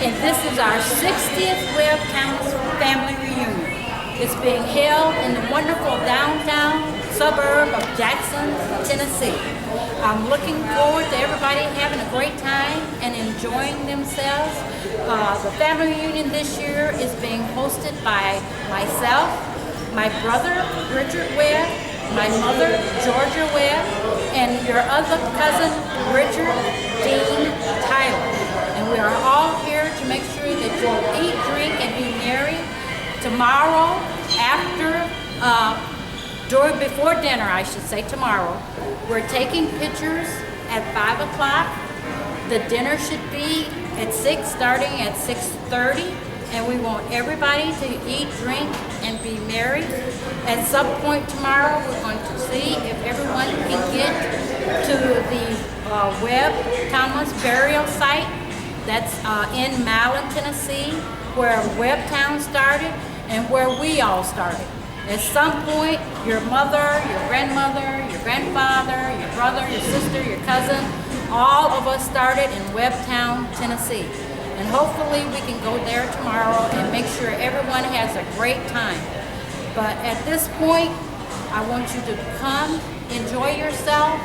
and this is our 60th Webb-Grolich family reunion. It's being held in the wonderful downtown suburb of Jackson, Tennessee. I'm looking forward to everybody having a great time and enjoying themselves. The family reunion this year is being hosted by myself, my brother, Richard Webb, my mother, Georgia Webb, and your other cousin, Richard Dean Tyler. And we are all here to make sure that you eat, drink, and be merry. Tomorrow, before dinner, I should say tomorrow, we're taking pictures at 5 o'clock. The dinner should be at 6, starting at 6:30. And we want everybody to eat, drink, and be merry. At some point tomorrow, we're going to see if everyone can get to the Webb Thomas burial site. That's in Malin, Tennessee, where Webbtown started and where we all started. At some point, your mother, your grandmother, your grandfather, your brother, your sister, your cousin, all of us started in Webbtown, Tennessee. And hopefully we can go there tomorrow and make sure everyone has a great time. But at this point, I want you to come, enjoy yourself.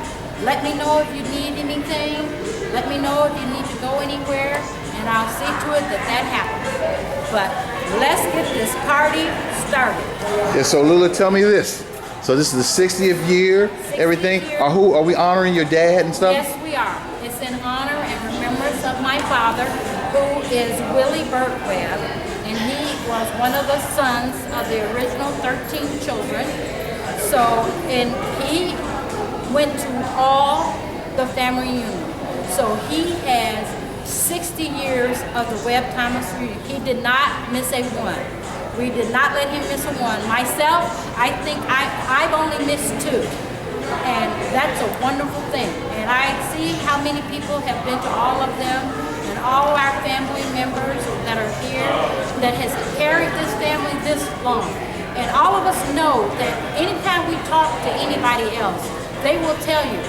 Let me know if you need anything. Let me know if you need to go anywhere, and I'll see to it that that happens. But let's get this party started. Yeah, so Lula, tell me this. So this is the 60th year, 60th everything. year. Are we honoring your dad and stuff? Yes, we are. It's in honor and remembrance of my father, who is Willie Burt Webb, and he was one of the sons of the original 13 children. So, and he went to all the family reunions. So he has 60 years of the Webb Thomas reunion. He did not miss a one. We did not let him miss a one. Myself, I think I've only missed 2. And that's a wonderful thing. And I see how many people have been to all of them, and all our family members that are here that has carried this family this long. And all of us know that anytime we talk to anybody else, they will tell you,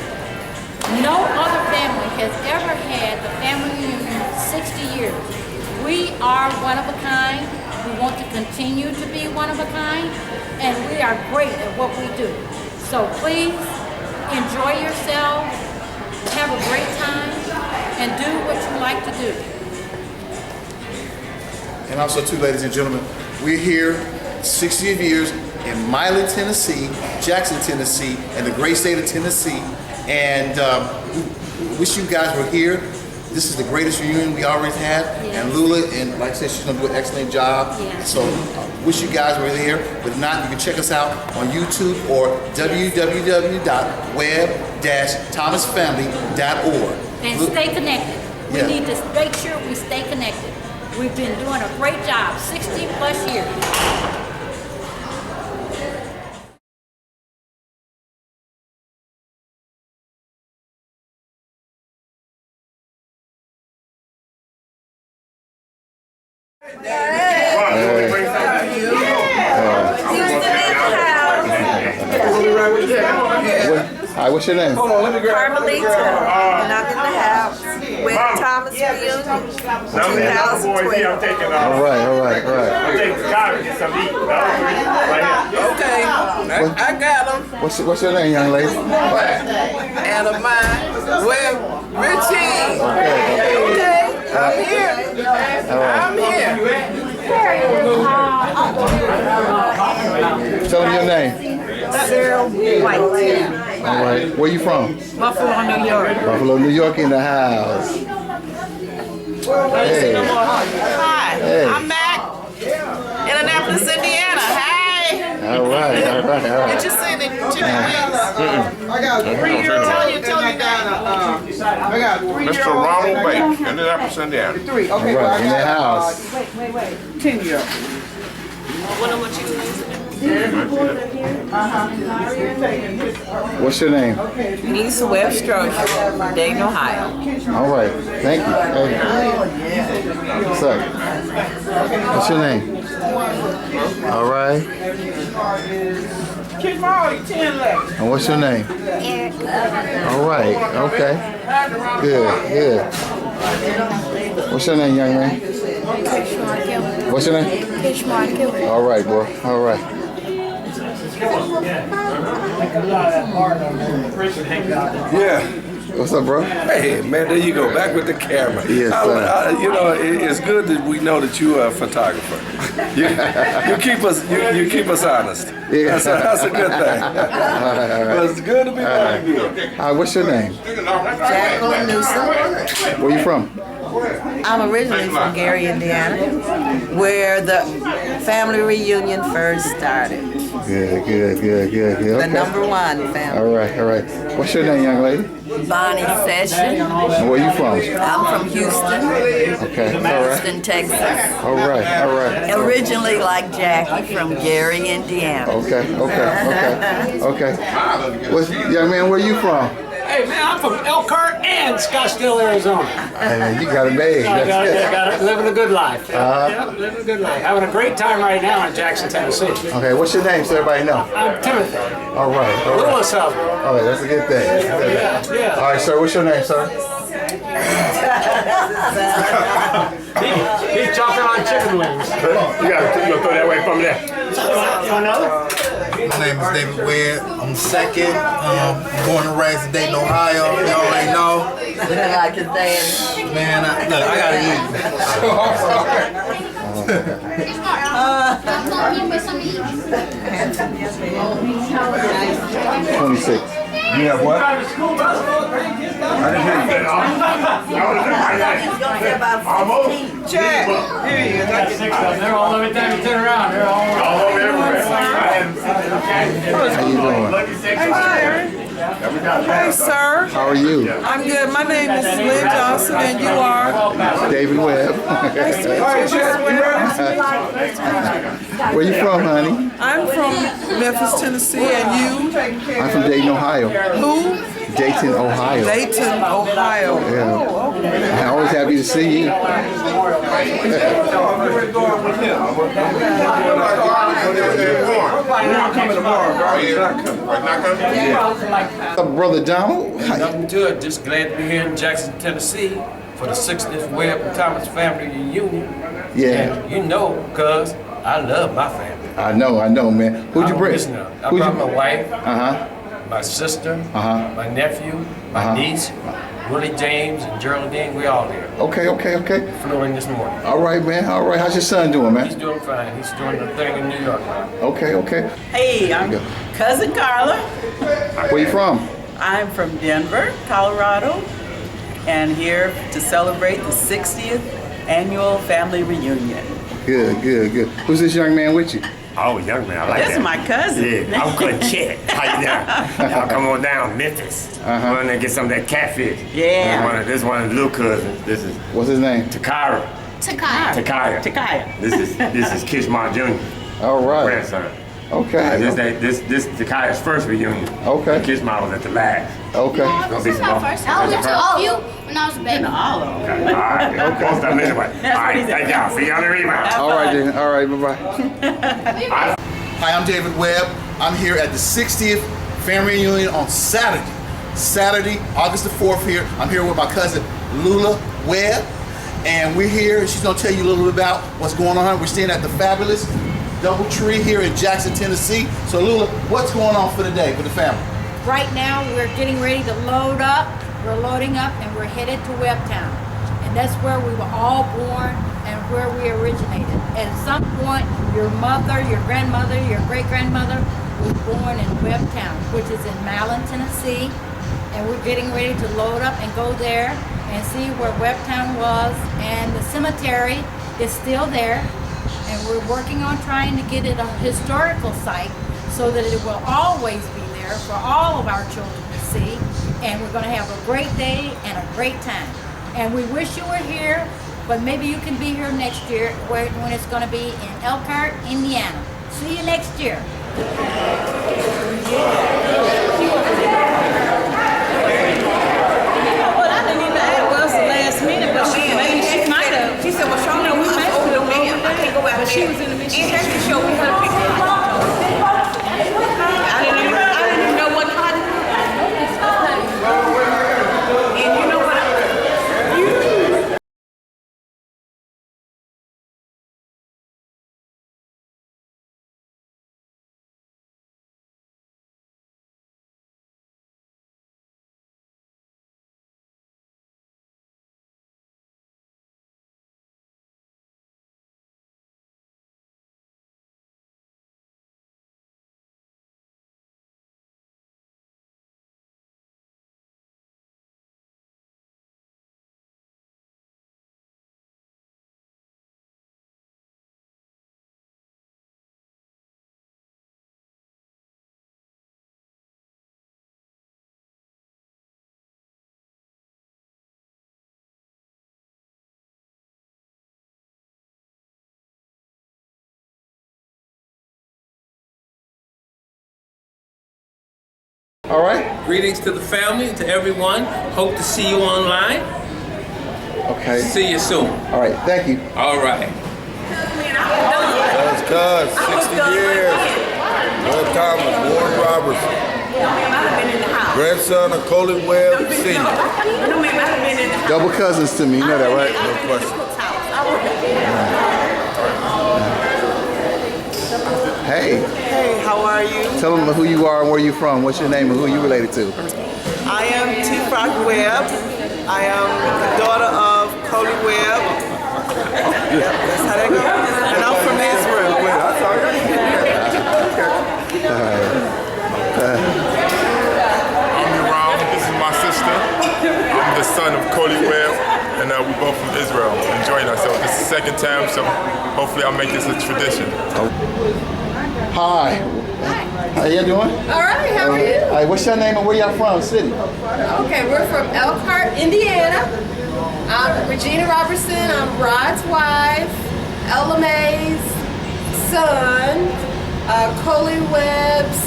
no other family has ever had the family reunion 60 years. We are one of a kind. We want to continue to be one of a kind, and we are great at what we do. So please enjoy yourself, have a great time, and do what you like to do. And also, too, ladies and gentlemen, we're here 60 years in Milan, Tennessee, Jackson, Tennessee, and the great state of Tennessee. And we wish you guys were here. This is the greatest reunion we always had. Yes. And Lula, and like I said, she's going to do an excellent job. Yes. So wish you guys were there. But if not, you can check us out on YouTube or www.web-thomasfamily.org. And stay connected. We need to make sure we stay connected. We've been doing a great job, 60 plus years. Hi, what's your name? Carmelita, and I'm in the house with Thomas Reunion 2012. All right. Okay, I got them. What's your name, young lady? And of mine, well, Richie. Okay. I'm here. I'm here. Tell them your name. Sarah White. All right. Where you from? Buffalo, New York. Buffalo, New York in the house. Hey. Hi, Hey. I'm back. Indianapolis, Indiana. Hey. All right. Did you see the chicken wings? I got 3-year-old. Tell you that. I got 3-year-old. Mr. Ronald Bates, Indianapolis, Indiana. 3. Okay, All right, in the house. Wait. 10-year-old. What am I choosing? What's your name? Denise Webb-Grolich, Dayton, Ohio. All right. Thank you. Hey. What's up? What's your name? All right. And what's your name? Eric. All right. Okay. Good. What's your name, young man? What's your name? All right, bro. All right. Yeah. What's up, bro? Hey, man, there you go. Back with the camera. Yes, sir. You know, it's good that we know that you are a photographer. You keep us honest. Yeah. That's a good thing. But it's good to be back again. All right, what's your name? Jacqueline Newsom. Where you from? I'm originally from Gary, Indiana, where the family reunion first started. Good. Okay. The #1 family. All right. What's your name, young lady? Bonnie Session. And where you from? I'm from Houston, Okay. All right. Houston, Texas. All right. Originally like Jackie from Gary, Indiana. Okay. What's, young man, where you from? Hey man, I'm from Elkhart and Scottsdale, Arizona. Hey, you got a bag. Got living a good life. Living a good life. Having a great time right now in Jackson, Tennessee. Okay, what's your name so everybody know? I'm Timothy. All right. Lula's house. All right, that's a good thing. Yeah. All right, sir, what's your name, sir? He's chopping on chicken wings. You gotta throw that away from there. You want another? My name is David Webb. I'm second. Born and raised in Dayton, Ohio. Y'all already know. Like his dad. Man, look, I gotta eat. I'm 26. You have what? I didn't hear you. Jack, here you go. They're all every time you turn around. They're all over everywhere. How you doing? Hey, sir. How are you? I'm good. My name is Lynn Johnson, and you are? David Webb. Nice to meet you. Where you from, honey? I'm from Memphis, Tennessee, and you? I'm from Dayton, Ohio. Who? Dayton, Ohio. Dayton, Ohio. Yeah. I'm always happy to see you. Brother Donald. Nothing to it. Just glad to be here in Jackson, Tennessee for the 60th Webb and Thomas family reunion. Yeah. And you know, cuz I love my family. I know, man. Who'd you bring? I brought my wife, Uh-huh. my sister, Uh-huh. my nephew, my niece, Willie James, and Geraldine. We all here. Okay. Flew in this morning. All right, man. All right. How's your son doing, He's man? doing fine. He's doing the thing in New York now. Okay. Hey, I'm Cousin Carla. Where you from? I'm from Denver, Colorado, and here to celebrate the 60th annual family reunion. Good. Who's this young man with you? Oh, young man, I like This that. is my cousin. Yeah, I'm good Chet. How you doing? Y'all come on down, Memphis. Uh-huh. Run and get some of that catfish. Yeah. This one of the little cousins. This is What's his name? Takara. Takaya. This is Kishma Jr. All right. grandson. Okay. This Takaya's first reunion. Okay. Kishma was at the last. Okay. It's gonna be some more. I went to all of you when I was a baby. All of them. Okay. All right. Okay. Most of them anyway. All right. Thank y'all. See y'all in the rebound. All right then. All right. Bye-bye. Hi, I'm David Webb. I'm here at the 60th family reunion on Saturday, August the 4th here. I'm here with my cousin Lula Webb, and we're here. She's gonna tell you a little bit about what's going on. We're staying at the fabulous Doubletree here in Jackson, Tennessee. So Lula, what's going on for the day with the family? Right now, we're getting ready to load up. We're loading up and we're headed to Webbtown. And that's where we were all born and where we originated. At some point, your mother, your grandmother, your great-grandmother was born in Webbtown, which is in Malin, Tennessee. And we're getting ready to load up and go there and see where Webbtown was. And the cemetery is still there. And we're working on trying to get it a historical site so that it will always be there for all of our children to see. And we're going to have a great day and a great time. And we wish you were here, but maybe you can be here next year when it's going to be in Elkhart, Indiana. See you next year. Well, I didn't even ask us the last minute, but she might have. She said, well, Sean, we met her. I can't go out there. She was in the mission. And her show me her picture. I didn't even know what cotton. And you know what? All right. Greetings to the family and to everyone. Hope to see you online. Okay. See you soon. All right. Thank you. All right. Cuz, 60 years. Webb Thomas, Warren Roberts. Grandson of Colin Webb Sr. Double cousins to me. You know that, right? No question. Hey. Hey, how are you? Tell them who you are and where you from. What's your name and who you related to? I am T-Rock Webb. I am the daughter of Cody Webb. Yep, that's how that goes. And I'm from Israel. I'm Yoram. This is my sister. I'm the son of Cody Webb, and we both from Israel, enjoying ourselves. This is the second time, so hopefully I'll make this a tradition. Hi. How you doing? All right, how are you? All right, what's your name and where y'all from? City? Okay, we're from Elkhart, Indiana. I'm Regina Robertson. I'm Rod's wife, Ella Mae's son, Coley Webb's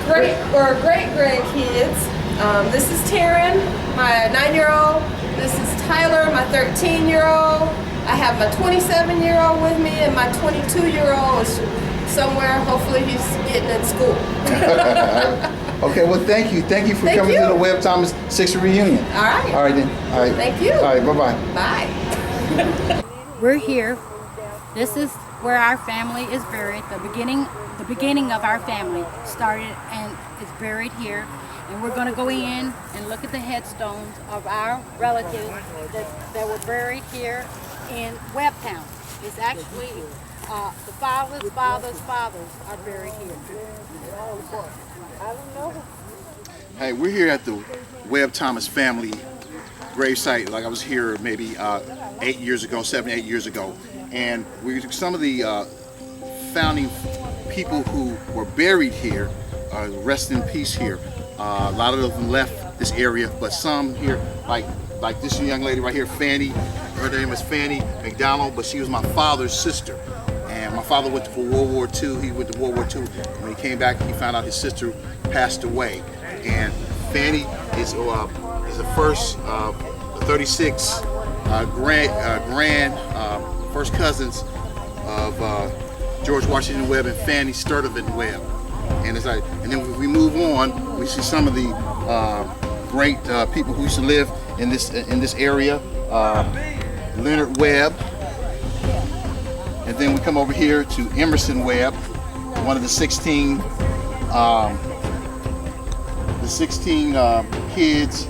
great grandkids. This is Taryn, my 9-year-old. This is Tyler, my 13-year-old. I have my 27-year-old with me, and my 22-year-old is somewhere. Hopefully he's getting in school. Okay, well, thank you. Thank you for coming to the Webb Thomas 60th reunion. All right. All right, then. All right. Thank you. All right, bye-bye. Bye. We're here. This is where our family is buried. The beginning of our family started and is buried here. And we're going to go in and look at the headstones of our relatives that were buried here in Webbtown. It's actually the fathers are buried here. I don't know. Hey, we're here at the Webb Thomas family gravesite. Like I was here maybe 7, 8 years ago, and some of the founding people who were buried here, rest in peace here. A lot of them left this area, but some here, like this young lady right here, Fanny. Her name is Fanny McDonald, but she was my father's sister. And my father went for World War II. He went to World War II. When he came back, he found out his sister passed away. And Fanny is the first 36 first cousins of George Washington Webb and Fanny Sturtevant Webb. And then we move on, we see some of the great people who used to live in this area. Leonard Webb. And then we come over here to Emerson Webb, one of the 16 kids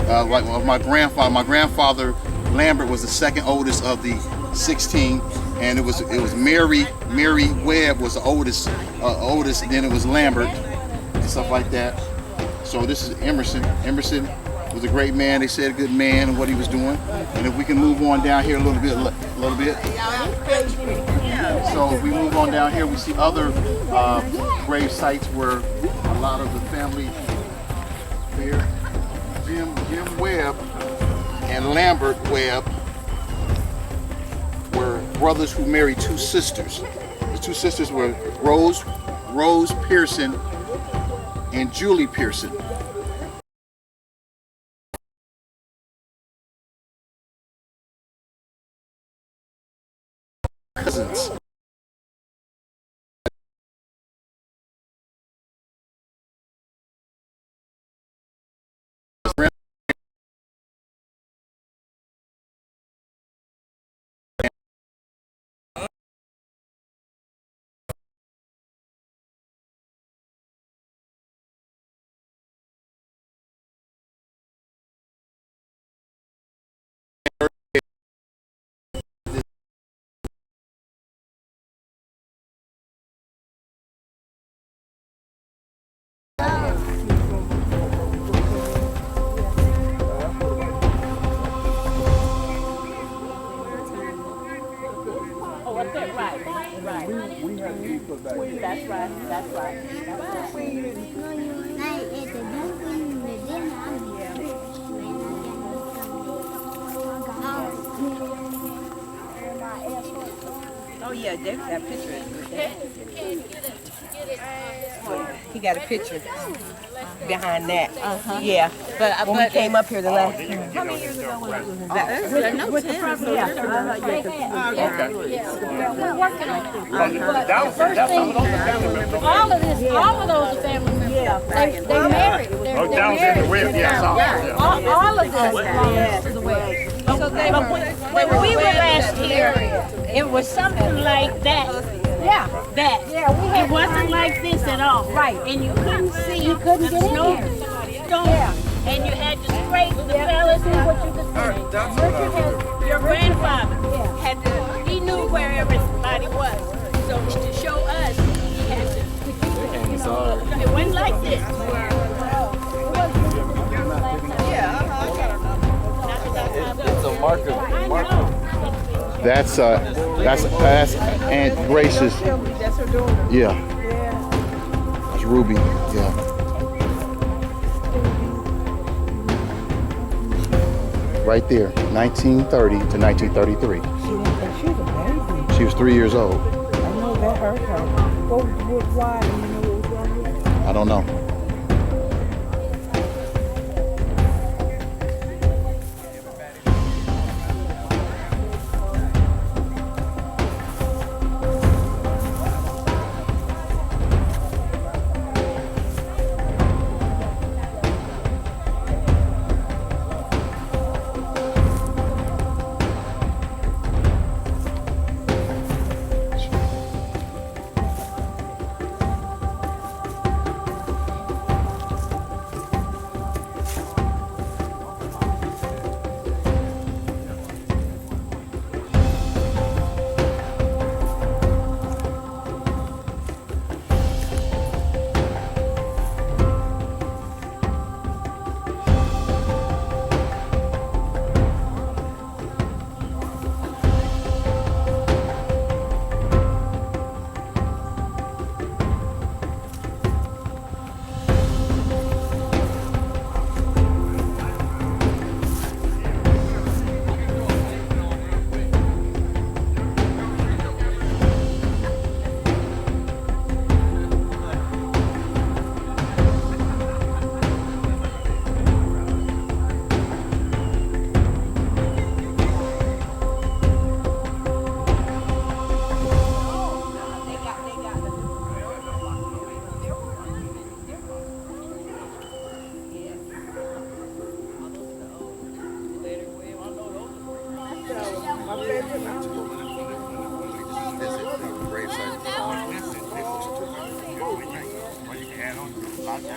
like of my grandfather. My grandfather Lambert was the second oldest of the 16, and it was Mary Webb was the oldest, and then it was Lambert and stuff like that. So this is Emerson. Emerson was a great man. They said a good man and what he was doing. And if we can move on down here a little bit. So if we move on down here, we see other grave sites where a lot of the family there, Jim Webb and Lambert Webb, were brothers who married two sisters. The two sisters were Rose Pearson and Julie Pearson. Cousins. Oh yeah, that picture is good. Get it. He got a picture behind that. Yeah, but when we came up here the last. How many years ago was that? With the property, yeah. We're working on it. But the first thing, all of those are family members. They married. They're married. All of this belongs to the Webb. So when we were last here, it was something like that. Yeah. That. Yeah, it wasn't like this at all. Right. And you couldn't see. You couldn't get in here. And you had to scrape the fellas and what you could see. Your grandfather had to, he knew where everybody was. So to show us, he had to, it went like this. It's a marker. That's Aunt Grace's. Yeah. That's Ruby. Yeah. Right there, 1930 to 1933. She was 3 years old. I know that hurt her. Why? Do you know what was wrong with her? I don't know.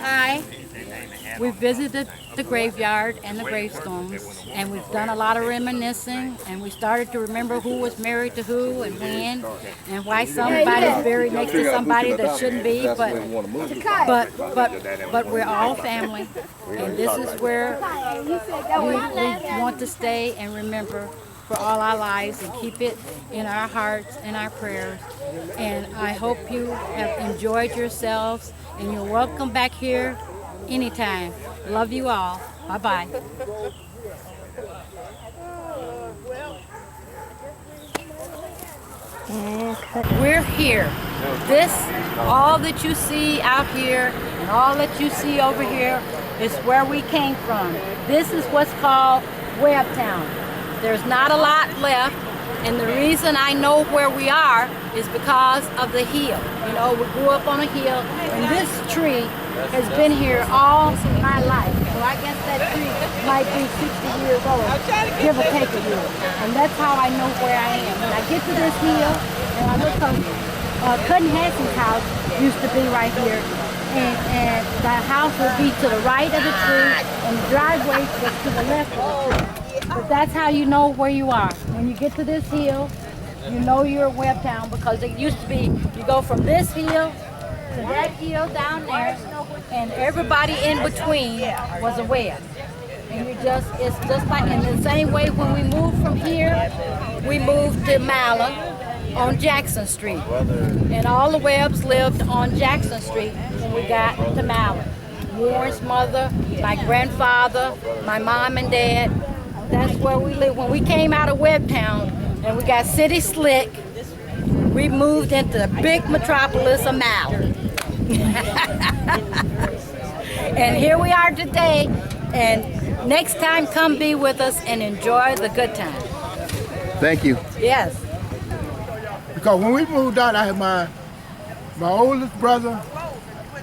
Hi. We visited the graveyard and the gravestones, and we've done a lot of reminiscing, and we started to remember who was married to who and when, and why somebody's buried next to somebody that shouldn't be, but we're all family, and this is where we want to stay and remember for all our lives and keep it in our hearts and our prayers. And I hope you have enjoyed yourselves, and you're welcome back here anytime. Love you all. Bye-bye. We're here. All that you see out here and all that you see over here is where we came from. This is what's called Webbtown. There's not a lot left, and the reason I know where we are is because of the hill. You know, we grew up on a hill, and this tree has been here all my life. So I guess that tree might be 60 years old, give or take a year. And that's how I know where I am. When I get to this hill, and I look up, Cutting Hanson's house used to be right here. And the house would be to the right of the tree, and the driveway was to the left of the tree. But that's how you know where you are. When you get to this hill, you know you're at Webbtown, because it used to be, you go from this hill to that hill down there, and everybody in between was a Webb. And it's just like, in the same way when we moved from here, we moved to Mala on Jackson Street. And all the Webbs lived on Jackson Street when we got to Mala. Warren's mother, my grandfather, my mom and dad, that's where we lived. When we came out of Webbtown and we got city slick, we moved into the big metropolis of Mala. And here we are today, and next time come be with us and enjoy the good time. Thank you. Yes. Because when we moved out, I had my oldest brother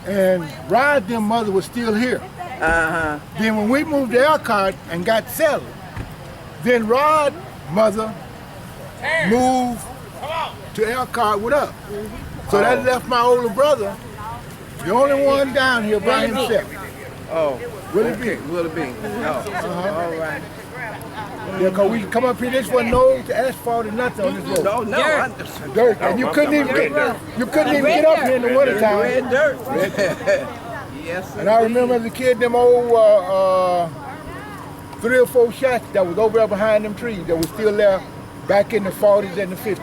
and Rod's mother was still here. Then when we moved to Elkhart and got settled, then Rod's mother moved to Elkhart with us. So that left my older brother, the only one down here by himself. Oh, Willie B. Willie B. Oh, all right. Yeah, because we come up here, this wasn't no asphalt or nothing on this road. No, no. Dirt. And you couldn't even get up here in the wintertime. Red dirt. Yes. And I remember as a kid, them old 3 or 4 shacks that was over there behind them trees that was still there back in the 40s and the 50s.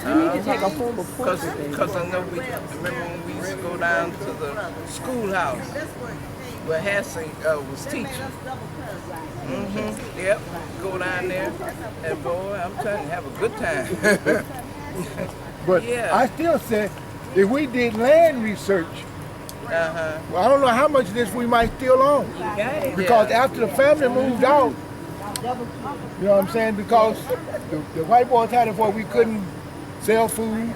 You need to take a formal portrait. Because I know remember when we used to go down to the schoolhouse where Hassie was teaching. Yep, go down there, and boy, I'm telling you, have a good time. But yeah. I still say, if we did land research, well, I don't know how much of this we might still own. Because after the family moved out, you know what I'm saying? Because the white boys had it where we couldn't sell food.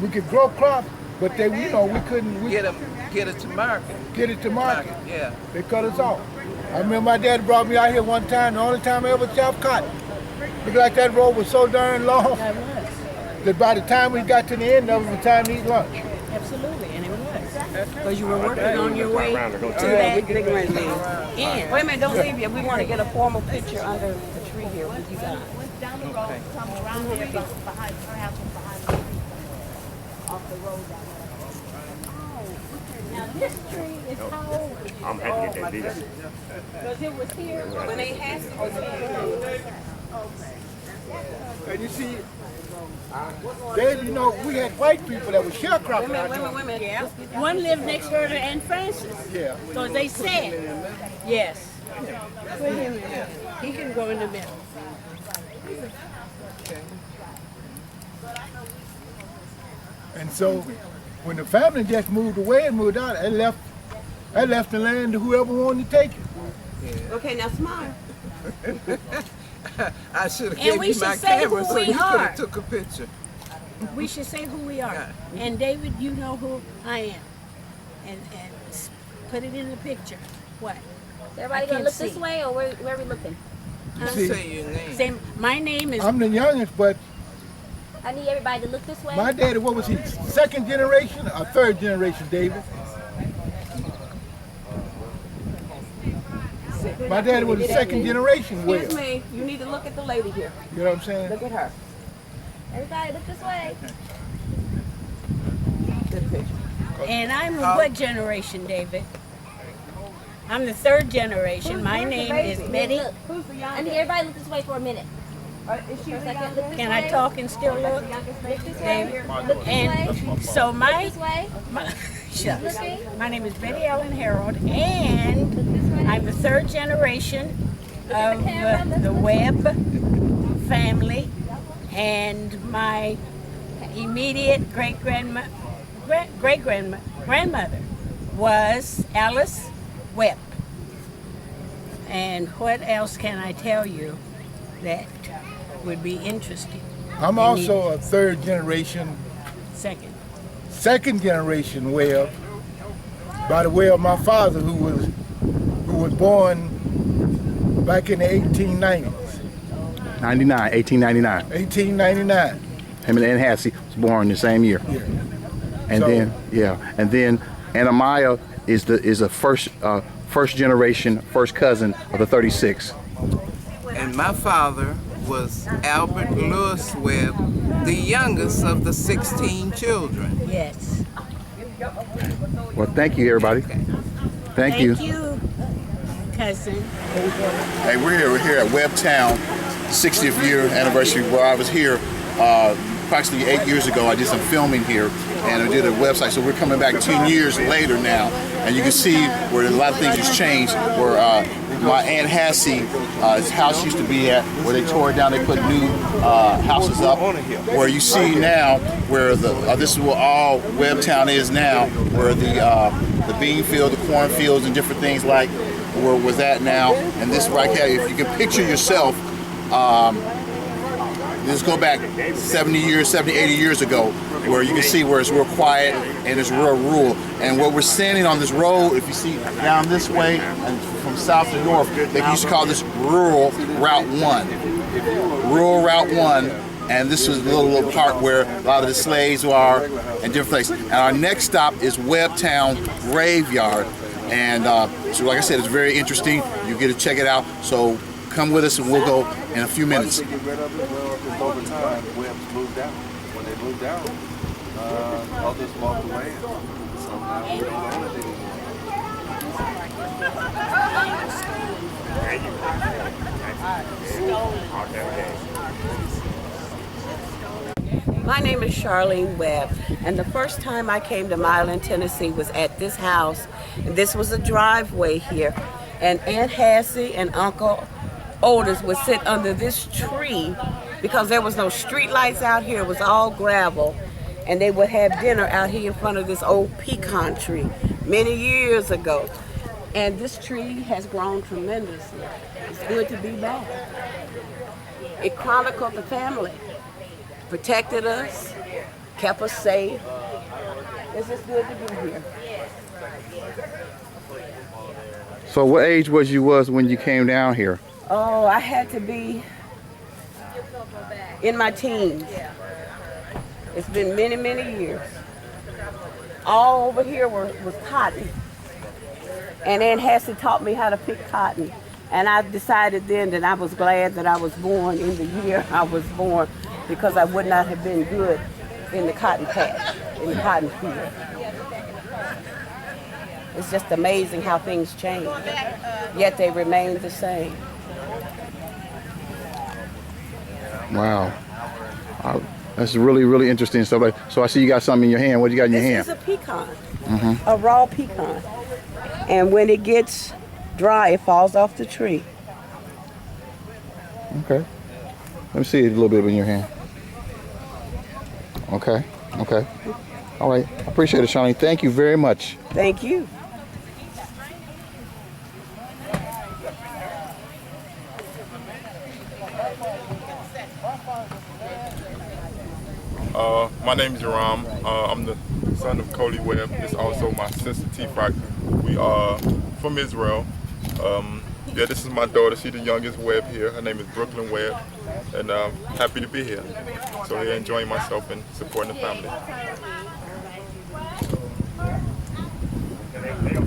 We could grow crops, but they, you know, we couldn't get it to market. Get it to market. Yeah. They cut us off. I remember my dad brought me out here one time, the only time I ever chopped cotton. Looked like that road was so darn long that by the time we got to the end of it, it was time to eat lunch. Absolutely, and it was. Because you were working on your way to that end. Wait a minute, don't leave yet. We want to get a formal picture under the tree here with you guys. Down the road, somewhere around here, behind her house was behind the tree. Off the road down there. Now this tree is how old? I'm happy to get that video. Because it was here when they had And you see, Dave, you know, we had white people that were sharecropping out there. Women. Yeah. One lived next door to Aunt Francis. Yeah. So they said, yes. Put him in. He can go in the middle. And so when the family just moved away and moved out, they left the land to whoever wanted to take it. Okay, now smile. I should have And gave we you should my say camera who so we you could are. have took a picture. We should say who we are. And David, you know who I am. And put it in the picture. What? Everybody gonna look this way, or where are we looking? See, Say your name. Say, my name is. I'm the youngest, but I need everybody to look this way. my daddy, what was he, second generation or third generation, David? My daddy was the second generation Webb. Excuse me, you need to look at the lady here. You know what I'm saying? Look at her. Everybody look this way. Good picture. And I'm what generation, David? I'm the third generation. My name is Betty. Who's the youngest? I need everybody look this way for a minute. Is she Can I talk and still look? David. And so my shucks. My name is Betty Ellen Harold, and I'm the third generation of the Webb family, and my immediate great-grandmother was Alice Webb. And what else can I tell you that would be interesting? I'm also a third generation, second generation Webb, by the way of my father, who was born back in the 1890s. 1899. 1899. Him and Aunt Hassie was born the same year. Yeah. And then Anamaya is a first generation, first cousin of the 36. And my father was Albert Lewis Webb, the youngest of the 16 children. Yes. Well, thank you, everybody. Thank you. Thank you, cousin. Hey, we're here at Webb Town, 60th year anniversary where I was here approximately 8 years ago, I did some filming here, and I did a website. So we're coming back 10 years later now, and you can see where a lot of things has changed. Where my Aunt Hassie, his house used to be at, where they tore it down, they put new houses up. Where you see now, where this is where all Webbtown is now, where the bean field, the corn fields, and different things like where was that now. And this right here, if you can picture yourself, just go back 70, 80 years ago, where you can see where it's real quiet and it's real rural. And what we're standing on this road, if you see down this way and from south to north, they used to call this rural Route 1. Rural Route 1. And this was a little part where a lot of the slaves are and different places. And our next stop is Webbtown Graveyard. And so like I said, it's very interesting. You get to check it out. So come with us and we'll go in a few minutes. Over time, Webb's moved out. When they moved out, others walked away. So now we don't own it anymore. My name is Charlene Webb, and the first time I came to Milan, Tennessee was at this house. And this was a driveway here, and Aunt Hassie and Uncle Otis would sit under this tree because there was no street lights out here. It was all gravel, and they would have dinner out here in front of this old pecan tree many years ago. And this tree has grown tremendously. It's good to be back. It chronicled the family, protected us, kept us safe. It's just good to be here. So what age was you when you came down here? Oh, I had to be in my teens. It's been many, many years. All over here was cotton. And Aunt Hassie taught me how to pick cotton. And I decided then that I was glad that I was born in the year I was born, because I would not have been good in the cotton patch, in the cotton field. It's just amazing how things change, yet they remain the same. Wow. That's really, really interesting stuff. So I see you got something in your hand. What do you got in your hand? This is a pecan, a raw pecan. And when it gets dry, it falls off the tree. Okay. Let me see a little bit in your hand. Okay. Okay. All right. I appreciate it, Shawnee. Thank you very much. Thank you. My name is Jerome. I'm the son of Coley Webb. It's also my sister T-Frock. We are from Israel. Yeah, this is my daughter. She's the youngest Webb here. Her name is Brooklyn Webb, and I'm happy to be here. So here, enjoying myself and supporting the family.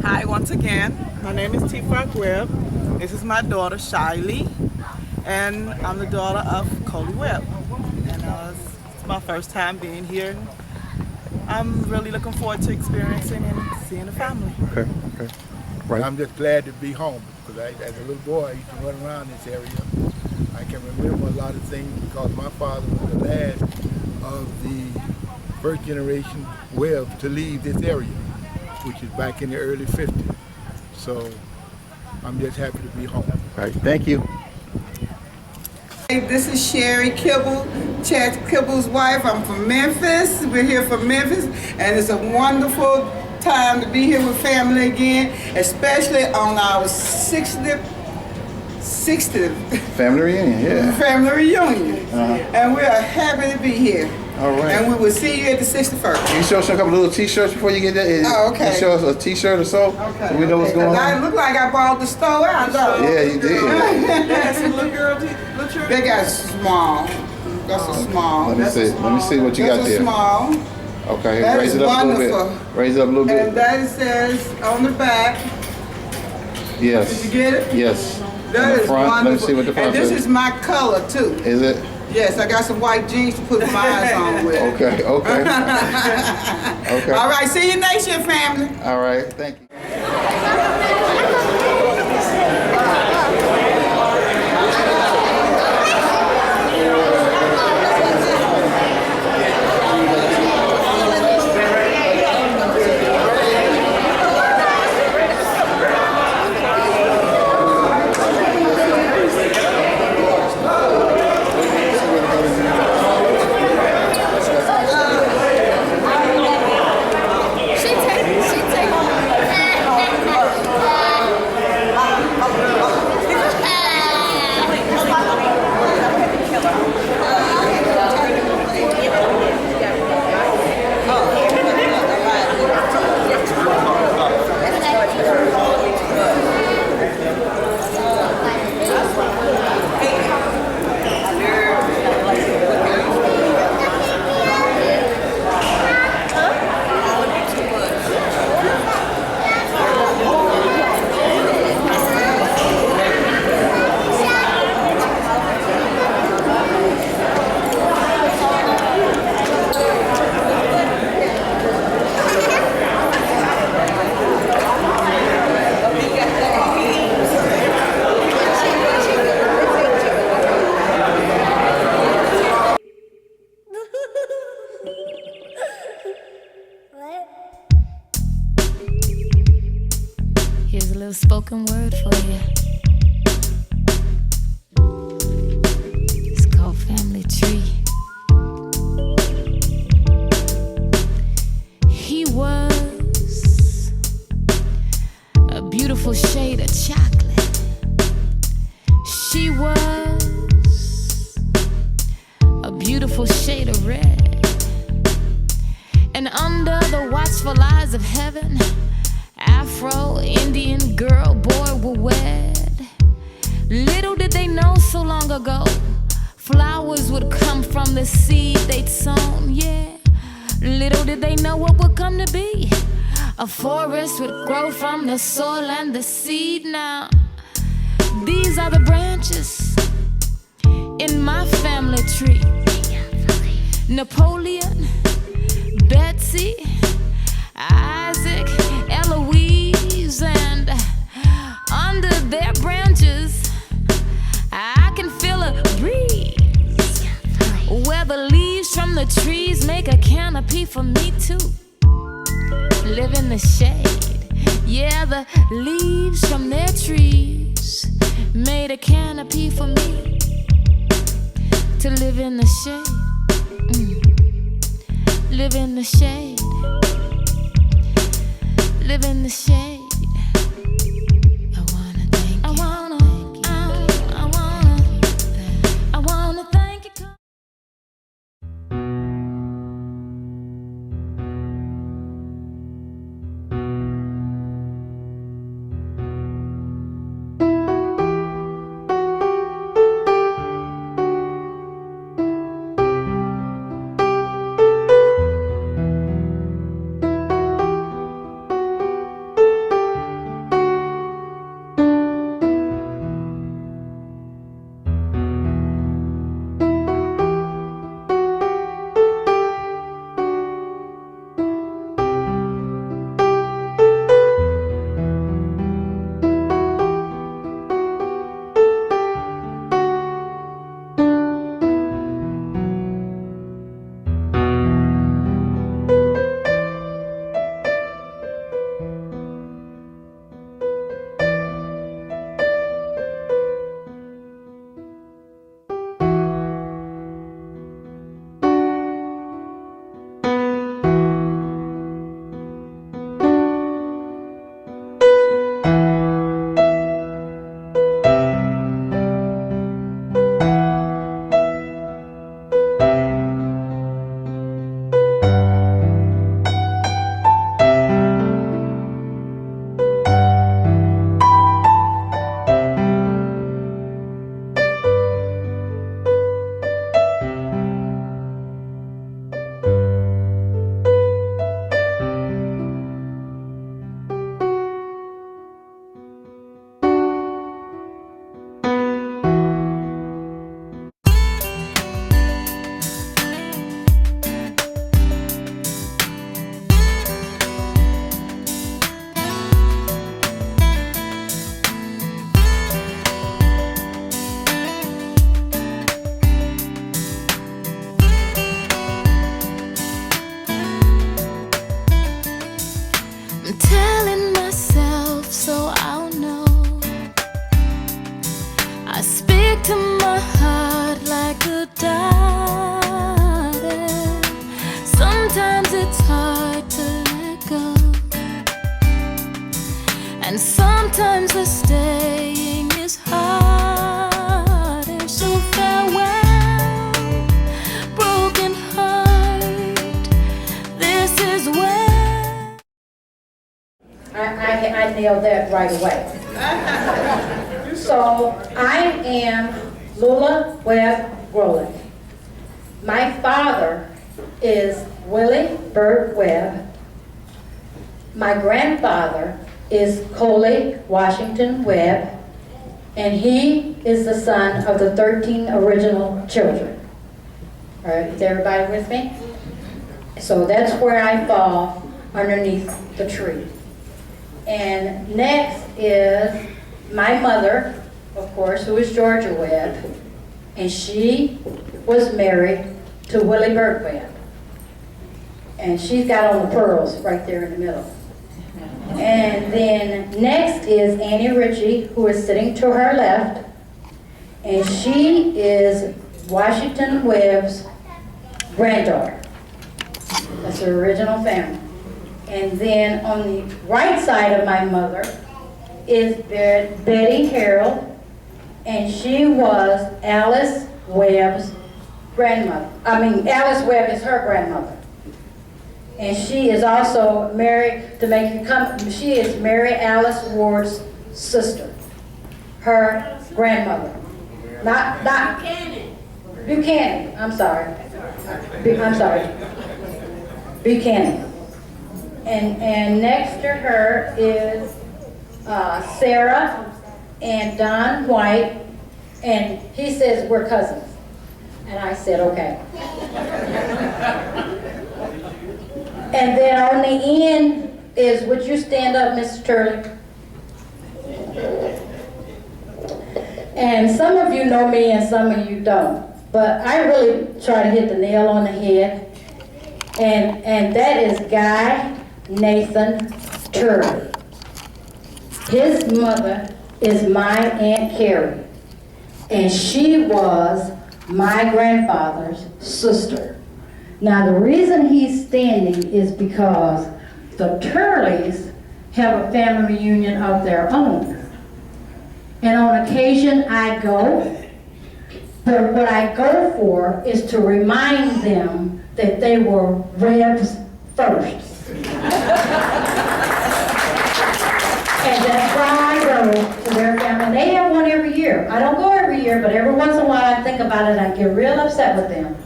Hi, once again. My name is T-Frock Webb. This is my daughter, Shiley, and I'm the daughter of Coley Webb. And it's my first time being here. I'm really looking forward to experiencing and seeing the family. Okay, okay. Right. I'm just glad to be home, because as a little boy, I used to run around this area. I can remember a lot of things because my father was the last of the first generation Webb to leave this area, which is back in the early 50s. So I'm just happy to be home. All right, thank you. Hey, this is Sherry Kibble, Chad Kibble's wife. I'm from Memphis. We're here from Memphis, and it's a wonderful time to be here with family again, especially on our 60th Family reunion, yeah. Family reunion. And we are happy to be here. All right. And we will see you at the 61st. Can you show us a couple little t-shirts before you get there? Oh, okay. Can you show us a t-shirt or so? Okay. So we know what's going on? I look like I bought the store out though. Yeah, you did. That's a little girl. They got small. That's a small. Let me see what you got there. That's a small. Okay, That raise is it up wonderful. a little bit. Raise it up a little bit. And that says on the back. Yes. Did you get it? Yes. That On the is front. wonderful. Let me see what the front And this says. is my color too. Is it? Yes, I got some white jeans to put my eyes on with. Okay, okay. Okay. All right, see you next year, family. All right, thank you. little spoken word for you. It's called Family Tree. He was a beautiful shade of chocolate. She was a beautiful shade of red. And under the watchful eyes of heaven, Afro-Indian girl, boy were wed. Little did they know so long ago, flowers would come from the seed they'd sown, yeah. Little did they know what would come to be. A forest would grow from the soil and the seed. Now, these are the branches in my family tree. Napoleon, Betsy, Isaac, Eloise, and under their branches I can feel a breeze where the leaves from the trees make a canopy for me to live in the shade. Yeah, the leaves from their trees made a canopy for me to live in the shade. Live in the shade. Live in the shade. I wanna thank you. I wanna thank you. I'm telling myself so I'll know. I speak to my heart like a daughter. Sometimes it's hard to let go, and sometimes the staying is harder. So farewell, broken heart. This is where I nailed that right away. So I am Lula Webb-Grolich. My father is Willie Burt Webb. My grandfather is Coley Washington Webb, and he is the son of the 13 original children. All right, is everybody with me? So that's where I fall underneath the tree. And next is my mother, of course, who is Georgia Webb, and she was married to Willie Burt Webb. And she's got on the pearls right there in the middle. And then next is Annie Ritchie, who is sitting to her left. And she is Washington Webb's granddaughter. That's her original family. And then on the right side of my mother is Betty Harrell, and she was Alice Webb's grandmother. Alice Webb is her grandmother. And she is also married, she is Mary Alice Ward's sister, her grandmother. Not Buchanan, I'm sorry. Buchanan. And next to her is Sarah and Don White, and he says we're cousins. And I said, okay. And then on the end is, would you stand up, Mr. Turley? And some of you know me and some of you don't. But I really try to hit the nail on the head. And that is Guy Nathan Turley. His mother is my Aunt Carrie. And she was my grandfather's sister. Now the reason he's standing is because the Turleys have a family reunion of their own. And on occasion I go, but what I go for is to remind them that they were Webbs first. And that's why I go to their family. They have one every year. I don't go every year, but every once in a while I think about it and I get real upset with them.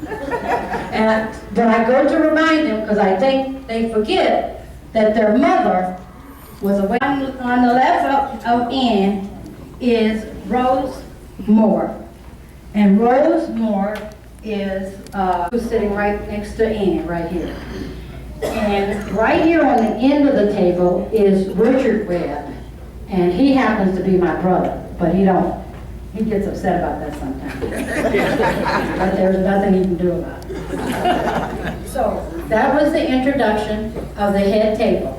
But I go to remind them because I think they forget that their mother was away. On the left of Ann is Rose Moore. And Rose Moore is who's sitting right next to Ann, right here. And right here on the end of the table is Richard Webb. And he happens to be my brother, but he gets upset about that sometimes. But there's nothing he can do about it. So that was the introduction of the head table.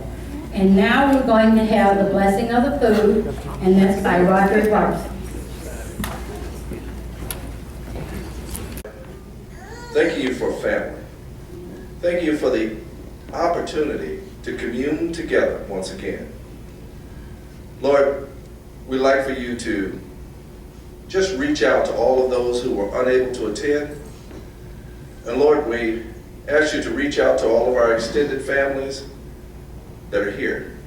And now we're going to have the blessing of the food, and that's by Roderick Robertson. Thank you for family. Thank you for the opportunity to commune together once again. Lord, we'd like for you to just reach out to all of those who were unable to attend. And Lord, we ask you to reach out to all of our extended families that are here.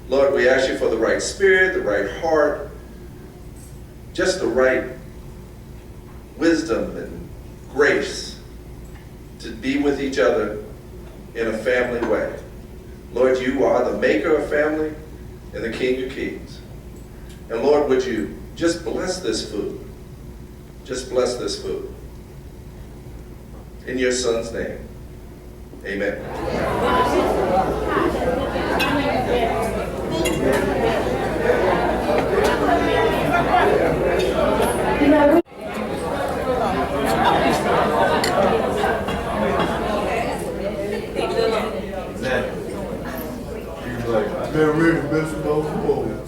Lord, we ask you for the right spirit, the right heart, just the right wisdom and grace to be with each other in a family way. Lord, you are the maker of family and the King of Kings. And Lord, would you just bless this food? Just bless this food. In your Son's name, amen. They're really the best of those boys.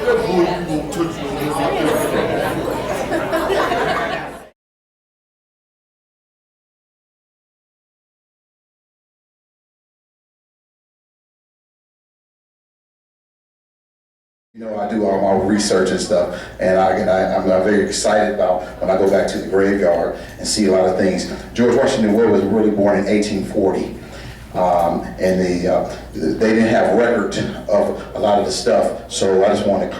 That boy, you won't touch no You know, I do all my research and stuff, and I'm very excited about when I go back to the graveyard and see a lot of things. George Washington Webb was really born in 1840, and they didn't have record of a lot of the stuff, so I just wanted to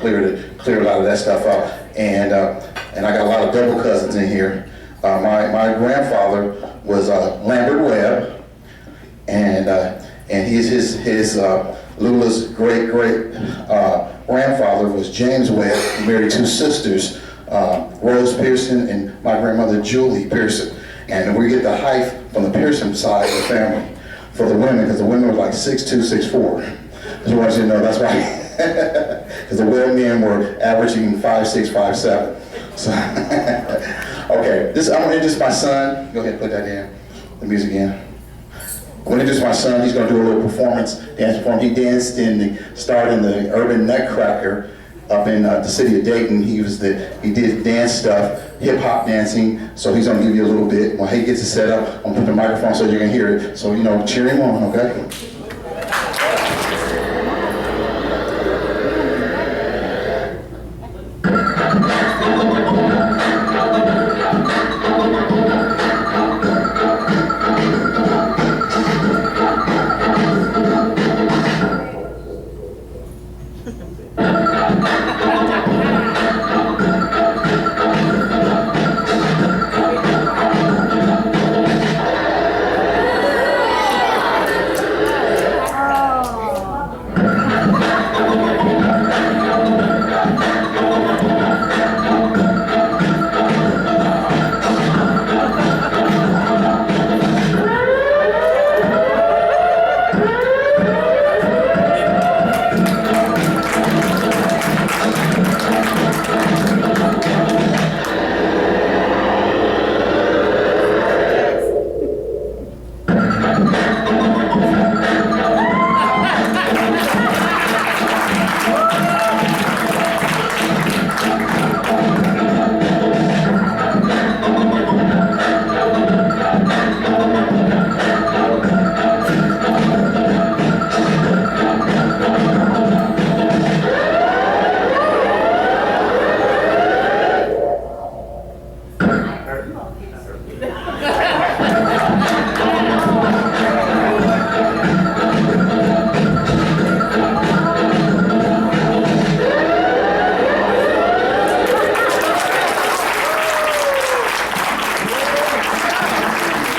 clear a lot of that stuff up. And I got a lot of double cousins in here. My grandfather was Lambert Webb, and his Lula's great grandfather was James Webb. He married two sisters, Rose Pearson and my grandmother Julie Pearson. And we get the height from the Pearson side of the family for the women, because the women were like 6'2", 6'4". Just want you to know that's why, because the Webb men were averaging 5'6", 5'7". So, okay, I'm gonna introduce my son. Go ahead, put that in. The music in. Well, introduce my son. He's going to do a little performance, dance performance. He danced started in the Urban Nutcracker up in the city of Dayton. He did dance stuff, hip hop dancing. So he's going to give you a little bit. While he gets it set up, I'm going to put the microphone so you can hear it. So, you know, cheer him on, okay?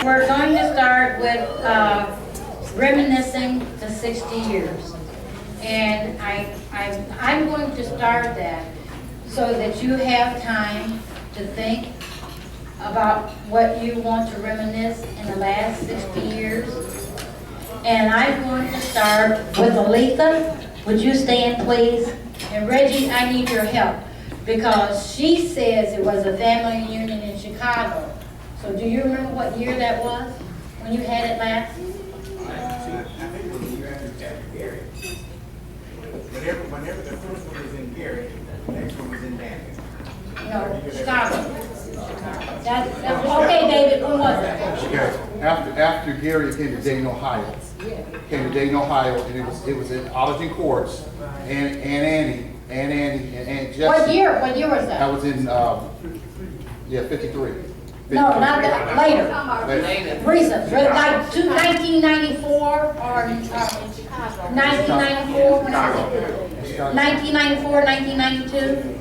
We're going to start with reminiscing the 60 years. And I'm going to start that so that you have time to think about what you want to reminisce in the last 60 years. And I'm going to start with Aletha. Would you stand, please? And Reggie, I need your help because she says it was a family reunion in Chicago. So do you remember what year that was when you had it last? Whenever the first one was in Gary, the next one was in Danville. No, Chicago. Okay, David, when was it? After Gary, it came to Dayton, Ohio. Came to Dayton, Ohio, and it was in Arlington Courts. And Annie, and Jesse. What year? What year was that? That was in 53. No, not that, later. Recent, like 1994 or 1994, 1994, 1992?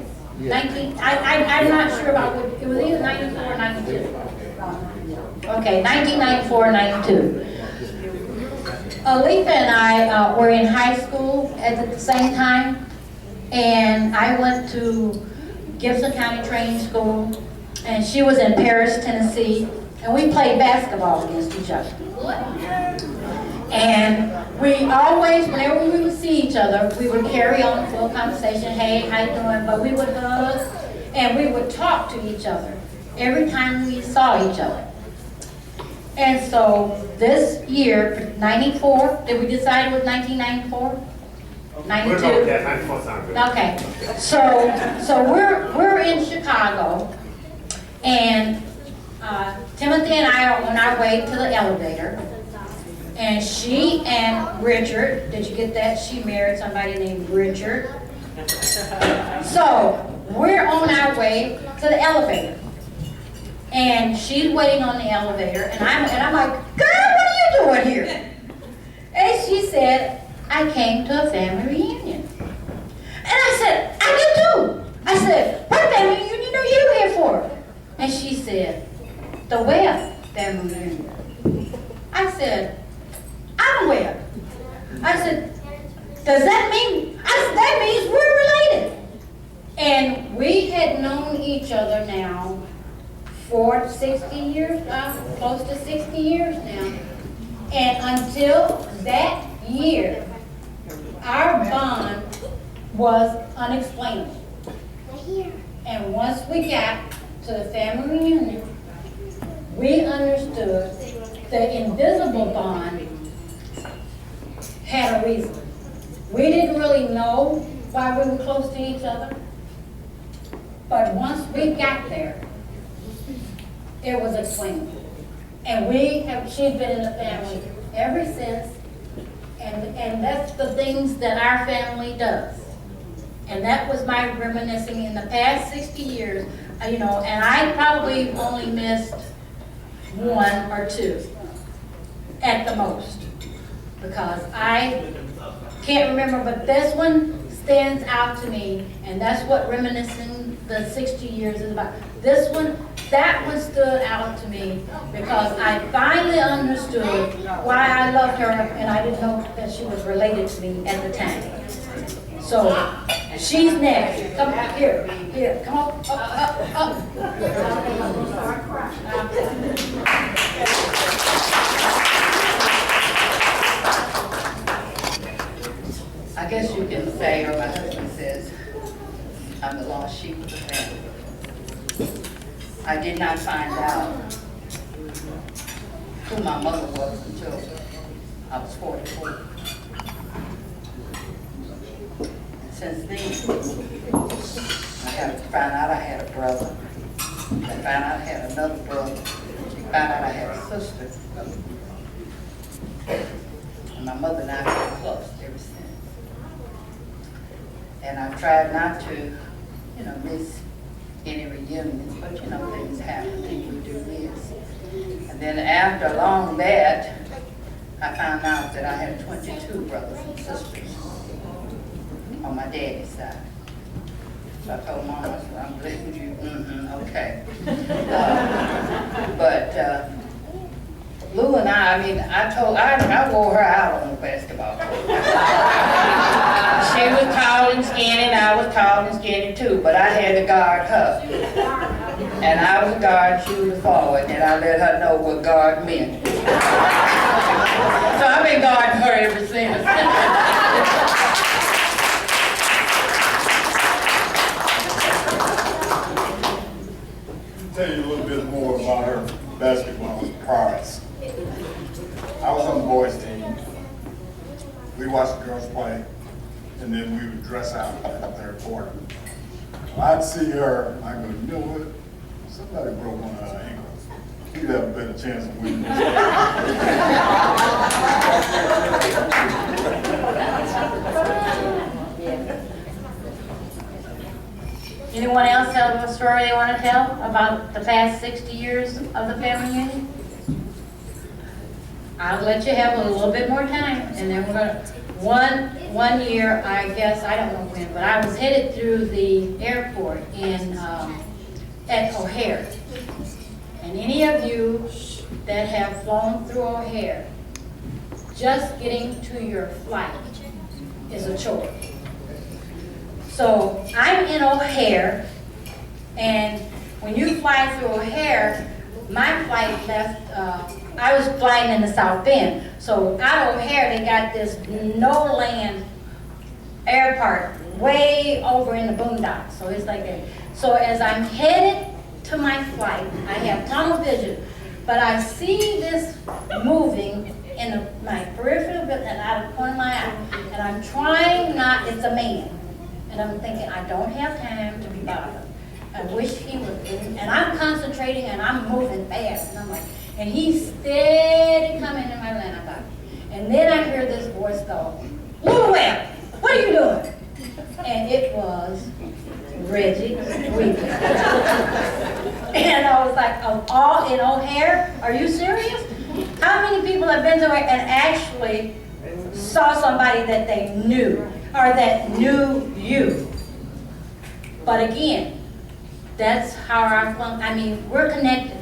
I'm not sure about what, it was either 94 or 92. Okay, 1994 or 92. Aletha and I were in high school at the same time, and I went to Gibson County Training School, and she was in Paris, Tennessee, and we played basketball against each other. And we always, whenever we would see each other, we would carry on full conversation, hey, how you doing? But we would hug, and we would talk to each other every time we saw each other. And so this year, 94, did we decide it was 1994? 92? Yeah, 94 sounds good. Okay, so we're in Chicago, and Timothy and I are on our way to the elevator, and she and Richard, did you get that? She married somebody named Richard. So we're on our way to the elevator, and she's waiting on the elevator, and I'm like, girl, what are you doing here? And she said, I came to a family reunion. And I said, I do too. I said, what family reunion are you here for? And she said, the Webb family reunion. I said, I'm Webb. I said, does that mean, that means we're related. And we had known each other now for 60 years, close to 60 years now. And until that year, our bond was unexplainable. And once we got to the family reunion, we understood the invisible bond had a reason. We didn't really know why we were close to each other, but once we got there, it was explainable. And she's been in the family ever since, and that's the things that our family does. And that was my reminiscing in the past 60 years, you know, and I probably only missed 1 or 2 at the most, because I can't remember, but this one stands out to me, and that's what reminiscing the 60 years is about. This one, that one stood out to me because I finally understood why I loved her, and I didn't know that she was related to me at the time. So she's next. Come here, come on, up. I guess you can say, or my husband says, I'm the lost sheep of the family. I did not find out who my mother was until I was 44. And since then, I found out I had a brother. I found out I had another brother. I found out I had a sister. And my mother and I have been close ever since. And I've tried not to, you know, miss any reunions, but you know, things happen, people do this. And then after along that, I found out that I had 22 brothers and sisters on my daddy's side. So I told Mom, I said, I'm living you, okay. But Lou and I mean, I wore her out on the basketball court. She was tall and skinny, and I was tall and skinny too, but I had to guard her. And I was a guard, she was a forward, and I let her know what guard meant. So I've been guarding her ever since. Tell you a little bit more about her basketball prowess. I was on the boys' team. We watched the girls play, and then we would dress out in the third quarter. Well, I'd see her, I go, you know what? Somebody broke one of her ankles. You'd have a better chance of winning this Anyone else have a story they want to tell about the past 60 years of the family union? I'll let you have a little bit more time, and then we're gonna, one year, I guess, I don't know when, but I was headed through the airport at O'Hare. And any of you that have flown through O'Hare, just getting to your flight is a chore. So I'm in O'Hare, and when you fly through O'Hare, my flight left, I was flying in the South Bend. So out of O'Hare, they got this no-land airport way over in the boondocks. So it's like that. So as I'm headed to my flight, I have tunnel vision, but I see this moving in my peripheral and out of the corner of my eye. And I'm trying not, it's a man. And I'm thinking, I don't have time to be bothered. I wish he would, and I'm concentrating and I'm moving fast. And I'm like, and he's steady coming in my line. I thought, and then I hear this voice go, Lula Webb, what are you doing? And it was Reggie weeping. And I was like, of all in O'Hare, are you serious? How many people have been to O'Hare and actually saw somebody that they knew or that knew you? But again, that's how we're connected.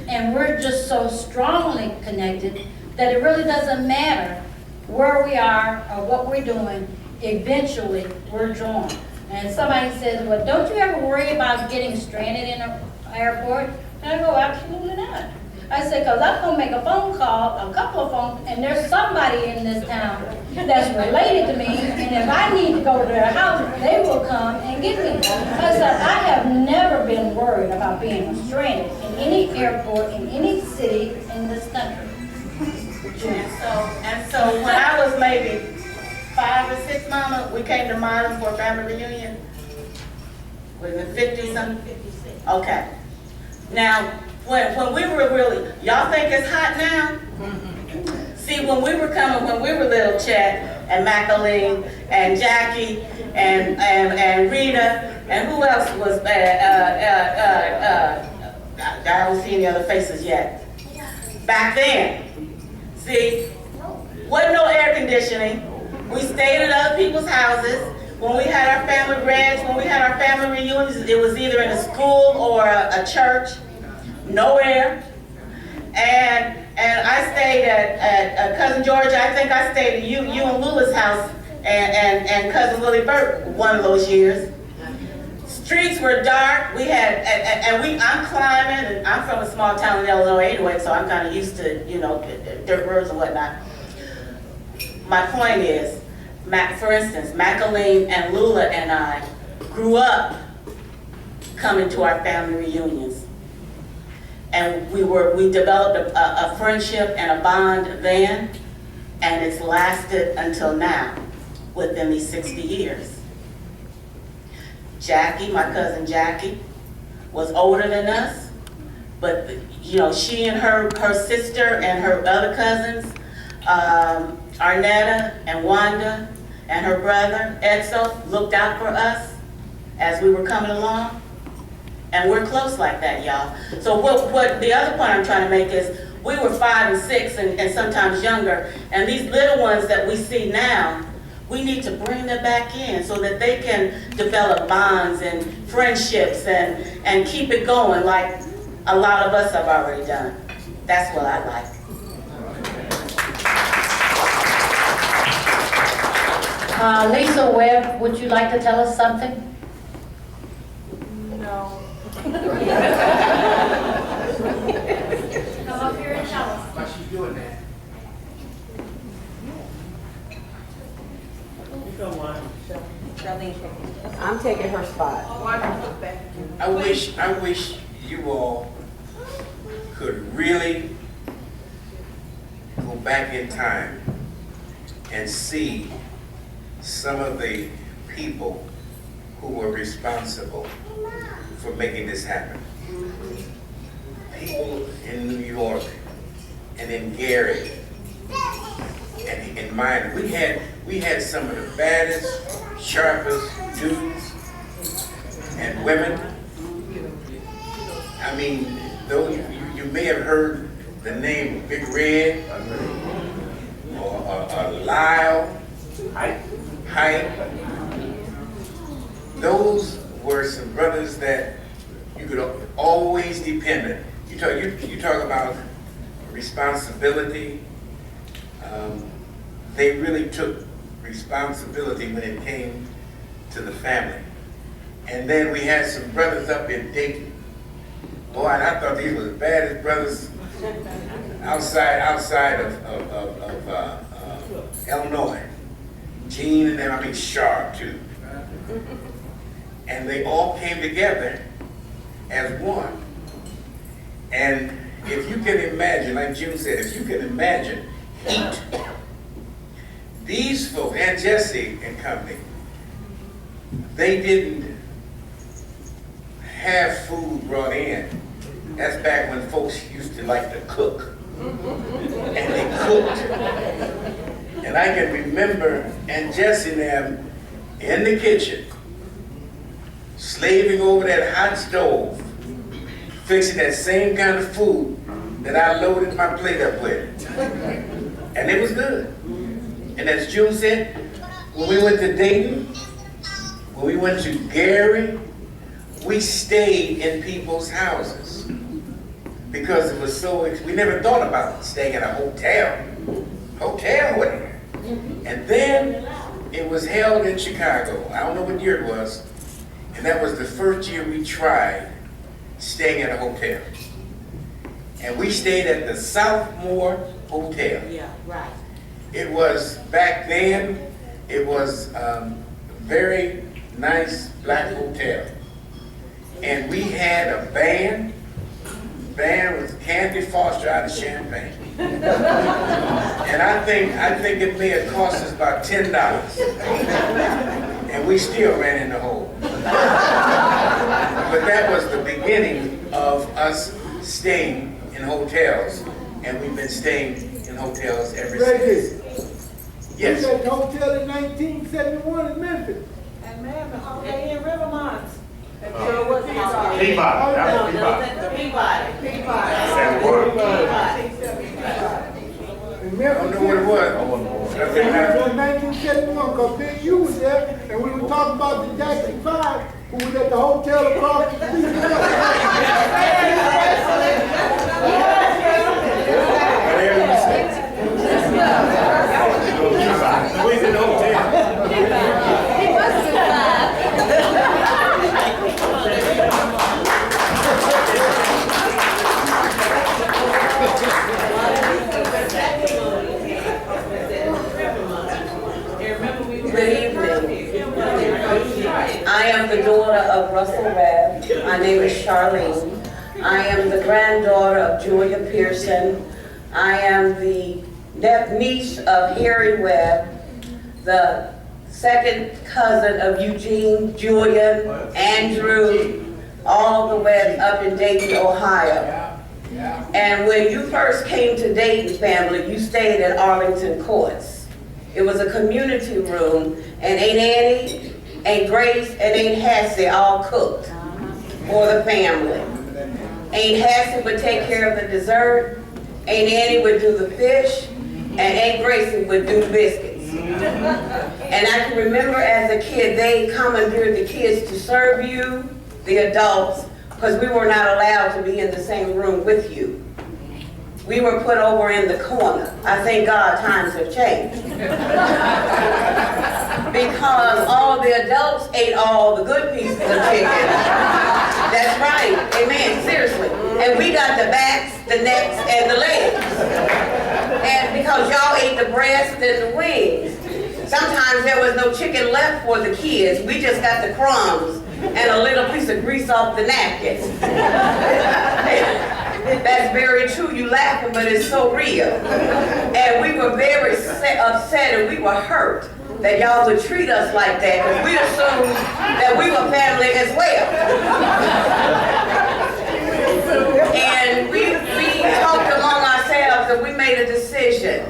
And we're just so strongly connected that it really doesn't matter where we are or what we're doing, eventually we're drawn. And somebody says, well, don't you ever worry about getting stranded in an airport? And I go, absolutely not. I said, because I'm going to make a phone call, a couple of phones, and there's somebody in this town that's related to me, and if I need to go to their house, they will come and get me. I said, I have never been worried about being stranded in any airport, in any city in this country. And so when I was maybe 5 or 6, Mama, we came to Milan for a family reunion. Was it 50 something? Okay. Now, when we were really, y'all think it's hot now? See, when we were coming, when we were little, Chet and Macaline and Jackie and Rita and who else was I don't see any other faces yet. Back then, see, wasn't no air conditioning. We stayed at other people's houses. When we had our family grants, when we had our family reunions, it was either in a school or a church. No air. And I stayed at Cousin George. I think I stayed at you and Lula's house and Cousin Willie Burt one of those years. Streets were dark. We had I'm climbing, and I'm from a small town in Illinois anyway, so I'm kind of used to, you know, dirt roads and whatnot. My point is, for instance, Macaline and Lula and I grew up coming to our family reunions. And we developed a friendship and a bond then, and it's lasted until now, within these 60 years. Jackie, my cousin Jackie, was older than us, but you know, she and her sister and her other cousins, Arnetta and Wanda and her brother Edsel, looked out for us as we were coming along. And we're close like that, y'all. So what the other point I'm trying to make is, we were 5 and 6 and sometimes younger, and these little ones that we see now, we need to bring them back in so that they can develop bonds and friendships and keep it going like a lot of us have already done. That's what I like. Lisa Webb, would you like to tell us something? No. Come up here and tell us. Why she's doing that? I'm taking her spot. I wish you all could really go back in time and see some of the people who were responsible for making this happen. People in New York and in Gary and in Milan, we had some of the baddest, sharpest dudes and women. I mean, those you may have heard the name Big Red or Lyle, Hype. Those were some brothers that you could always depend on. You talk about responsibility. They really took responsibility when it came to the family. And then we had some brothers up in Dayton. Boy, and I thought these were the baddest brothers outside of Illinois. Gene and them, I mean Sharp too. And they all came together as one. And if you can imagine, like June said, if you can imagine heat, these folks, and Jesse and company, they didn't have food brought in. That's back when folks used to like to cook. And they cooked. And I can remember and Jesse and them in the kitchen, slaving over that hot stove, fixing that same kind of food that I loaded my plate up with. And it was good. And as June said, when we went to Dayton, when we went to Gary, we stayed in people's houses because it was so, we never thought about staying in a hotel. Hotel, what? And then it was held in Chicago. I don't know what year it was. And that was the first year we tried staying at a hotel. And we stayed at the Southmore Hotel. Yeah, right. It was, back then, it was a very nice black hotel. And we had a band, band was Candy Foster out of Champaign. And I think it may have cost us about $10. And we still ran in the hole. But that was the beginning of us staying in hotels, and we've been staying in hotels ever since. Yes. We got the hotel in 1971 in Memphis. And man, the Holiday Inn Rivermont. Peabody. That was Peabody. Peabody. 71. I don't know what it was. It was 1971 because Big U was there, and we were talking about the Jackson 5, who was at the hotel across the street. We was in the hotel. He must have Good evening. I am the daughter of Russell Webb. My name is Charlene. I am the granddaughter of Julia Pearson. I am the niece of Harry Webb, the second cousin of Eugene, Julian, Andrew, all the Webbs up in Dayton, Ohio. And when you first came to Dayton, family, you stayed at Arlington Courts. It was a community room, and Aunt Annie, Aunt Grace, and Aunt Hassie all cooked for the family. Aunt Hassie would take care of the dessert, Aunt Annie would do the fish, and Aunt Gracie would do the biscuits. And I can remember as a kid, they commandeered the kids to serve you, the adults, because we were not allowed to be in the same room with you. We were put over in the corner. I thank God times have changed. Because all the adults ate all the good pieces of chicken. That's right, amen, seriously. And we got the backs, the necks, and the legs. And because y'all ate the breast and the wings. Sometimes there was no chicken left for the kids. We just got the crumbs and a little piece of grease off the napkins. That's very true. You laughing, but it's so real. And we were very upset and we were hurt that y'all would treat us like that because we assumed that we were family as well. And we talked among ourselves and we made a decision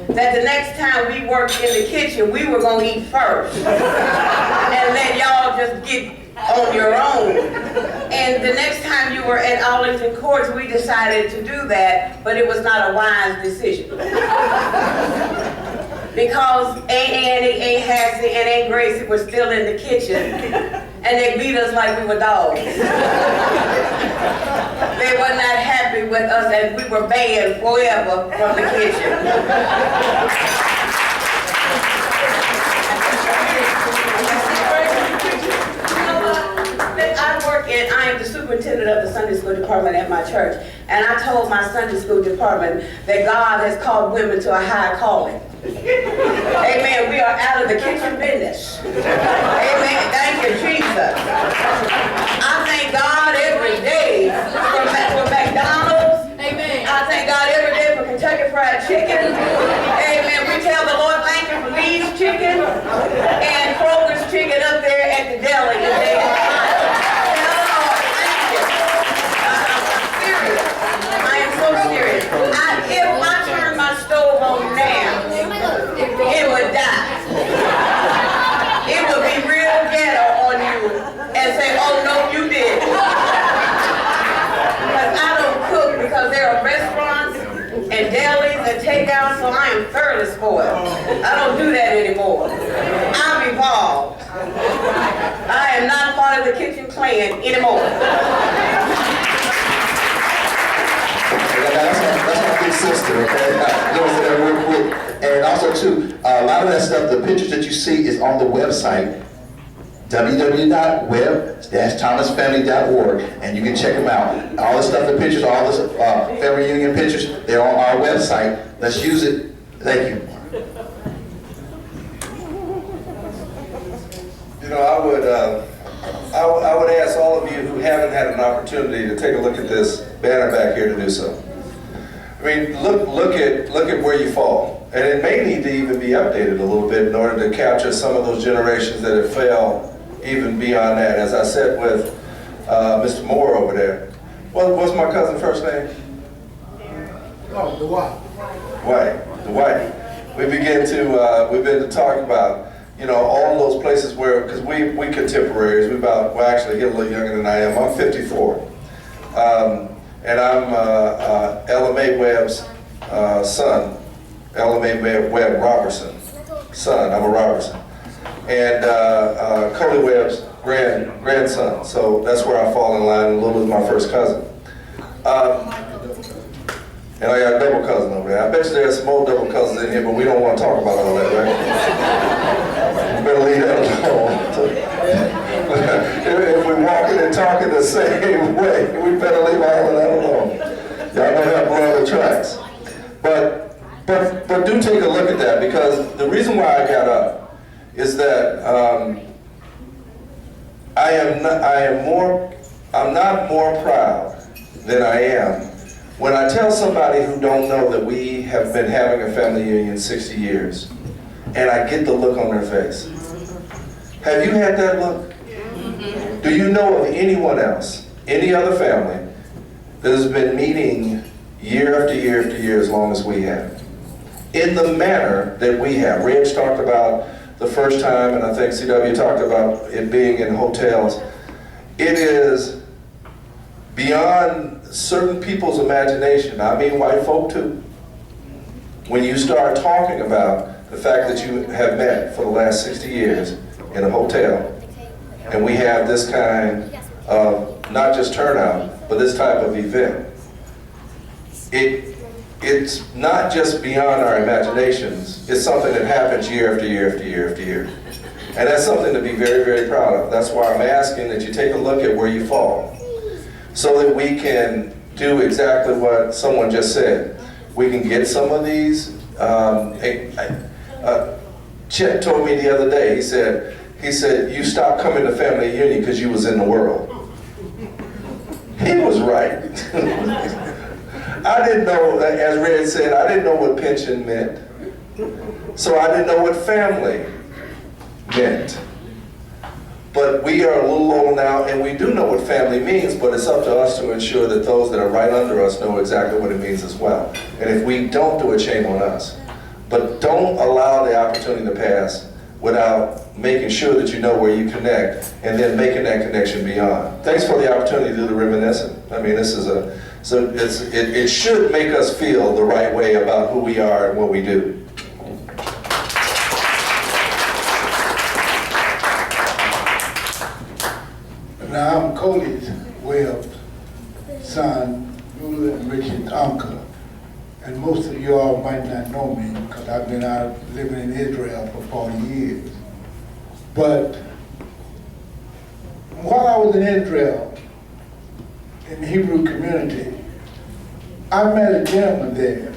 that the next time we worked in the kitchen, we were going to eat first and let y'all just get on your own. And the next time you were at Arlington Courts, we decided to do that, but it was not a wise decision. Because Aunt Annie, Aunt Hassie, and Aunt Gracie were still in the kitchen, and they beat us like we were dogs. They were not happy with us, and we were banned forever from the kitchen. I am the superintendent of the Sunday school department at my church, and I told my Sunday school department that God has called women to a high calling. Amen. We are out of the kitchen business. Amen. Thank you, Jesus. I thank God every day for McDonald's. Amen. I thank God every day for Kentucky Fried Chicken. Amen. We tell the Lord thank you for Lee's Chicken and Kroger's Chicken up there at the deli today. If I turn my stove on now, it would die. It would be real ghetto on you and say, oh no, you did. Because I don't cook because there are restaurants and delis and takeouts, so I am thoroughly spoiled. I don't do that anymore. I've evolved. I am not part of the kitchen clan anymore. That's my big sister, okay? Real quick. And also, too, a lot of that stuff, the pictures that you see is on the website, www.web-thomasfamily.org, and you can check them out. All the stuff, the pictures, all the family reunion pictures, they're on our website. Let's use it. Thank you. You know, I would ask all of you who haven't had an opportunity to take a look at this banner back here to do so. I mean, look at where you fall. And it may need to even be updated a little bit in order to capture some of those generations that have failed even beyond that. As I said with Mr. Moore over there. What's my cousin's first name? Oh, the what? Dwight. We've been to talk about, you know, all those places where, because we contemporaries, we're actually a little younger than I am. I'm 54. And I'm Ella Mae Webb's son. Ella Mae Webb Robertson's son. I'm a Robertson. And Coley Webb's grandson. So that's where I fall in line. And Lula's my first cousin. And I got a double cousin over there. I bet you there's some old double cousins in here, but we don't want to talk about all that, right? You better leave that alone. If we're walking and talking the same way, we better leave all of that alone. Y'all don't have blood on the tracks. But do take a look at that, because the reason why I got up is that I'm not more proud than I am when I tell somebody who don't know that we have been having a family union 60 years, and I get the look on their face. Have you had that look? Do you know of anyone else, any other family, that has been meeting year after year after year as long as we have? In the manner that we have. Reg talked about the first time, and I think CW talked about it being in hotels. It is beyond certain people's imagination. I mean white folk too. When you start talking about the fact that you have met for the last 60 years in a hotel, and we have this kind of, not just turnout, but this type of event, it's not just beyond our imaginations, it's something that happens year after year after year after year. And that's something to be very, very proud of. That's why I'm asking that you take a look at where you fall, so that we can do exactly what someone just said. We can get some of these. Chet told me the other day, he said, you stopped coming to family union because you was in the world. He was right. I didn't know, as Red said, I didn't know what pension meant. So I didn't know what family meant. But we are a little older now, and we do know what family means, but it's up to us to ensure that those that are right under us know exactly what it means as well. And if we don't do it, shame on us. But don't allow the opportunity to pass without making sure that you know where you connect, and then making that connection beyond. Thanks for the opportunity to do the reminiscent. I mean, this is it should make us feel the right way about who we are and what we do. Now, I'm Coley Webb's son, Lula and Richard's uncle. And most of you all might not know me because I've been out living in Israel for 40 years. But while I was in Israel, in the Hebrew community, I met a gentleman there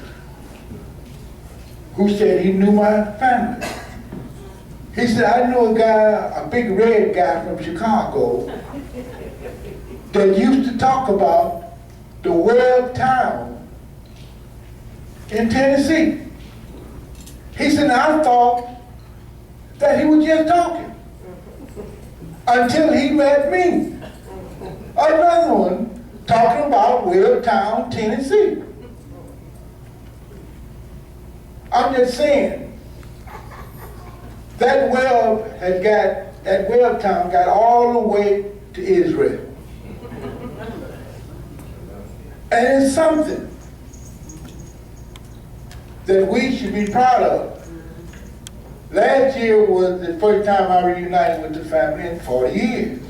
who said he knew my family. He said, I know a guy, a big red guy from Chicago, that used to talk about the Webb town in Tennessee. He said, I thought that he was just talking until he met me. Another one talking about Webbtown, Tennessee. I'm just saying, that Webbtown got all the way to Israel. And it's something that we should be proud of. Last year was the first time I reunited with the family in 40 years.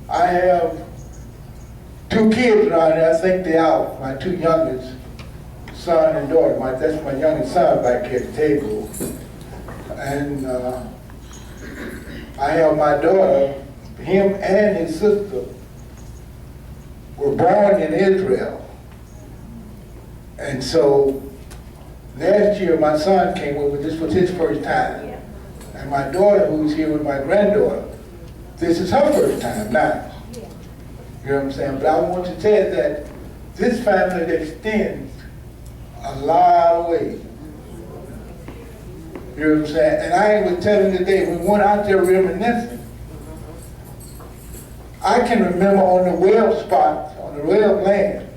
I have 2 kids around here. I think they're out. My 2 youngest, son and daughter. That's my youngest son back here at the table. And I have my daughter, him and his sister were born in Israel. And so last year my son came over, this was his first time. Yeah. And my daughter, who's here with my granddaughter, this is her first time now. Yeah. You know what I'm saying? But I want to tell you that this family extends a lot of ways. You know what I'm saying? And I was telling today, we went out there reminiscing. I can remember on the well spot, on the well land,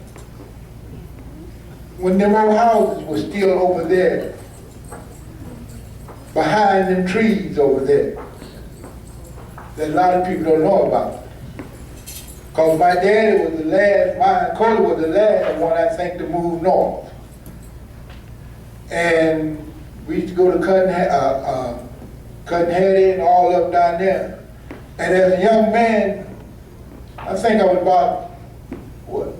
when them old houses were still over there, behind them trees over there, that a lot of people don't know about. Because my daddy was the last, my Cody was the last one, I think, to move north. And we used to go to Cutting Hattie and all up down there. And as a young man, I think I was about, what,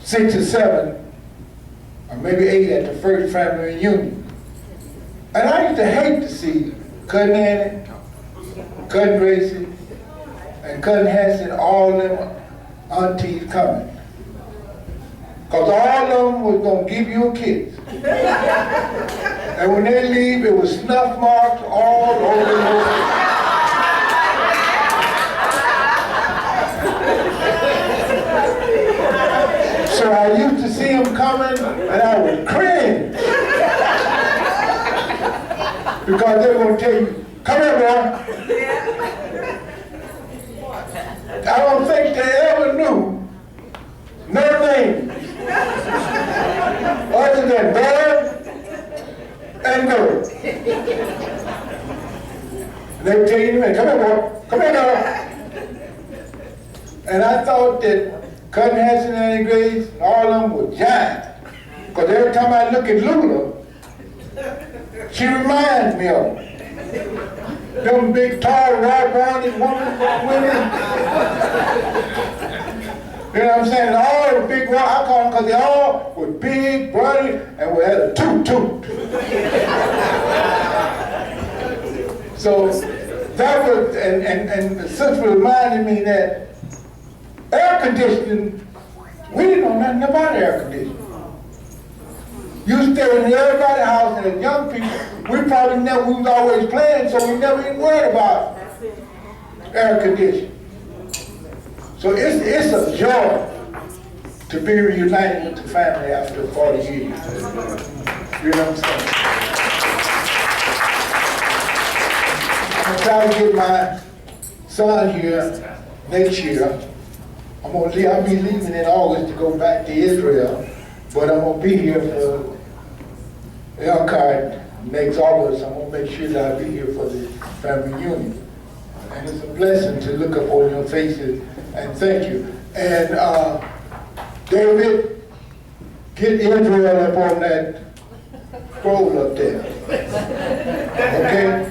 6 or 7, or maybe 8 at the first family reunion. And I used to hate to see Cousin Annie, Cousin Gracie, and Cousin Hanson, all them aunties coming. Because all of them was going to give you a kiss. And when they leave, it was snuff marks all over the place. So I used to see them coming, and I would cringe. Because they were going to tell you, come here, boy. I don't think they ever knew no names other than boy and girl. They would tell you, come here, boy, come here, girl. And I thought that Cousin Hanson and Grace, all of them were giants. Because every time I look at Lula, she reminds me of them big, tall, white-rounded women. You know what I'm saying? And all the big, I call them because they all were big, bloody, and we had a toot-toot. So that was, and the sister reminded me that air conditioning, we didn't know nothing about air conditioning. You stay in everybody's house, and as young people, we probably never, we was always playing, so we never even worried about air conditioning. So it's a joy to be reunited with the family after 40 years. You know what I'm saying? I'm trying to get my son here next year. I'll be leaving in August to go back to Israel, but I'm gonna be here for Elkhart next August. I'm gonna make sure that I'll be here for the family reunion. And it's a blessing to look up on your faces and thank you. And David, get Israel up on that scroll up there. Okay?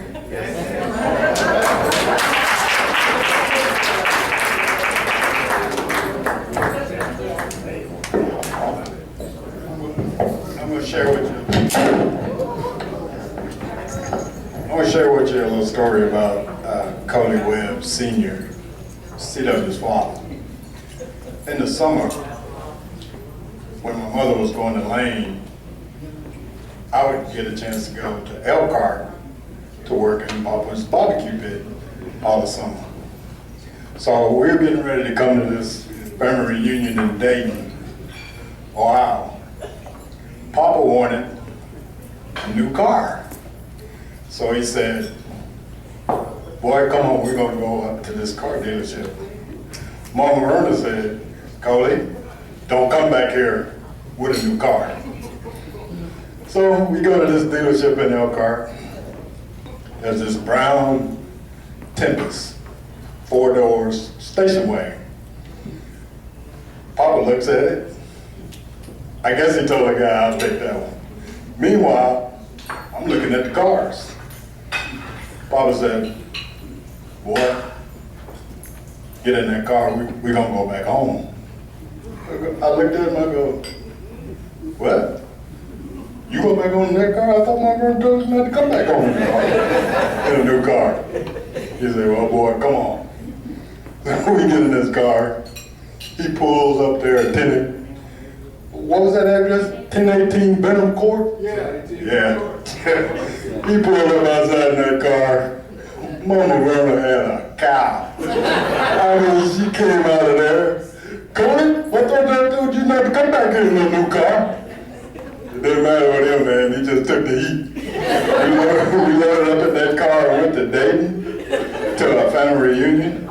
I'm going to share with you. I want to share with you a little story about Cody Webb Sr., C.W.'s father. In the summer, when my mother was going to Lane, I would get a chance to go to Elkhart to work in Papa's barbecue pit all the summer. So we were getting ready to come to this family reunion in Dayton, Ohio. Papa wanted a new car. So he said, boy, come on, we're gonna go up to this car dealership. Mama Verna said, Coley, don't come back here with a new car. So we go to this dealership in Elkhart. There's this brown Tempest, 4 doors, station wagon. Papa looks at it. I guess he told the guy, I'll take that one. Meanwhile, I'm looking at the cars. Papa said, boy, get in that car, we're gonna go back home. I looked at him, I go, what? You go back on that car? I thought my brother told us not to come back on the car. In a new car. He said, well, boy, come on. We get in this car. He pulls up there at 10, what was that address? 1018 Benham Court? Yeah. He pulled up outside in that car. Mama Verna had a cow. I mean, she came out of there. Cody, what those dude you never come back here in a new car? It didn't matter with him, man. He just took the heat. We loaded up in that car and went to Dayton to a family reunion.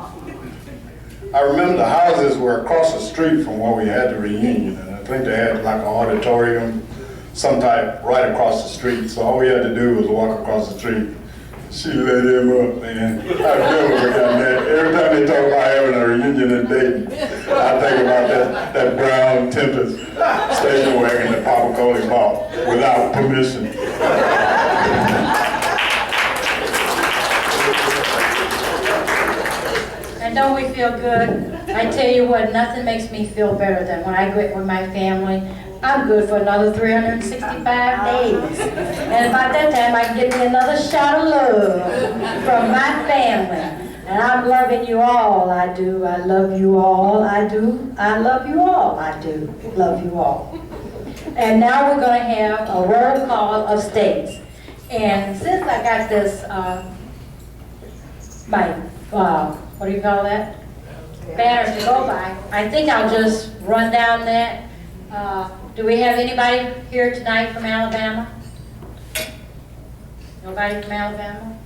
I remember the houses were across the street from where we had the reunion, and I think they had like an auditorium, some type, right across the street. So all we had to do was walk across the street. She lit him up, man. I remember that. Every time they talk about having a reunion in Dayton, I think about that brown Tempest station wagon that Papa Coley bought without permission. And don't we feel good? I tell you what, nothing makes me feel better than when I get with my family. I'm good for another 365 days. And about that time, I can get me another shot of love from my family. And I'm loving you all, I do. I love you all, I do. I love you all, I do. Love you all. And now we're going to have a roll call of states. And since I got this, what do you call that? Banner to go by, I think I'll just run down that. Do we have anybody here tonight from Alabama? Nobody from Alabama?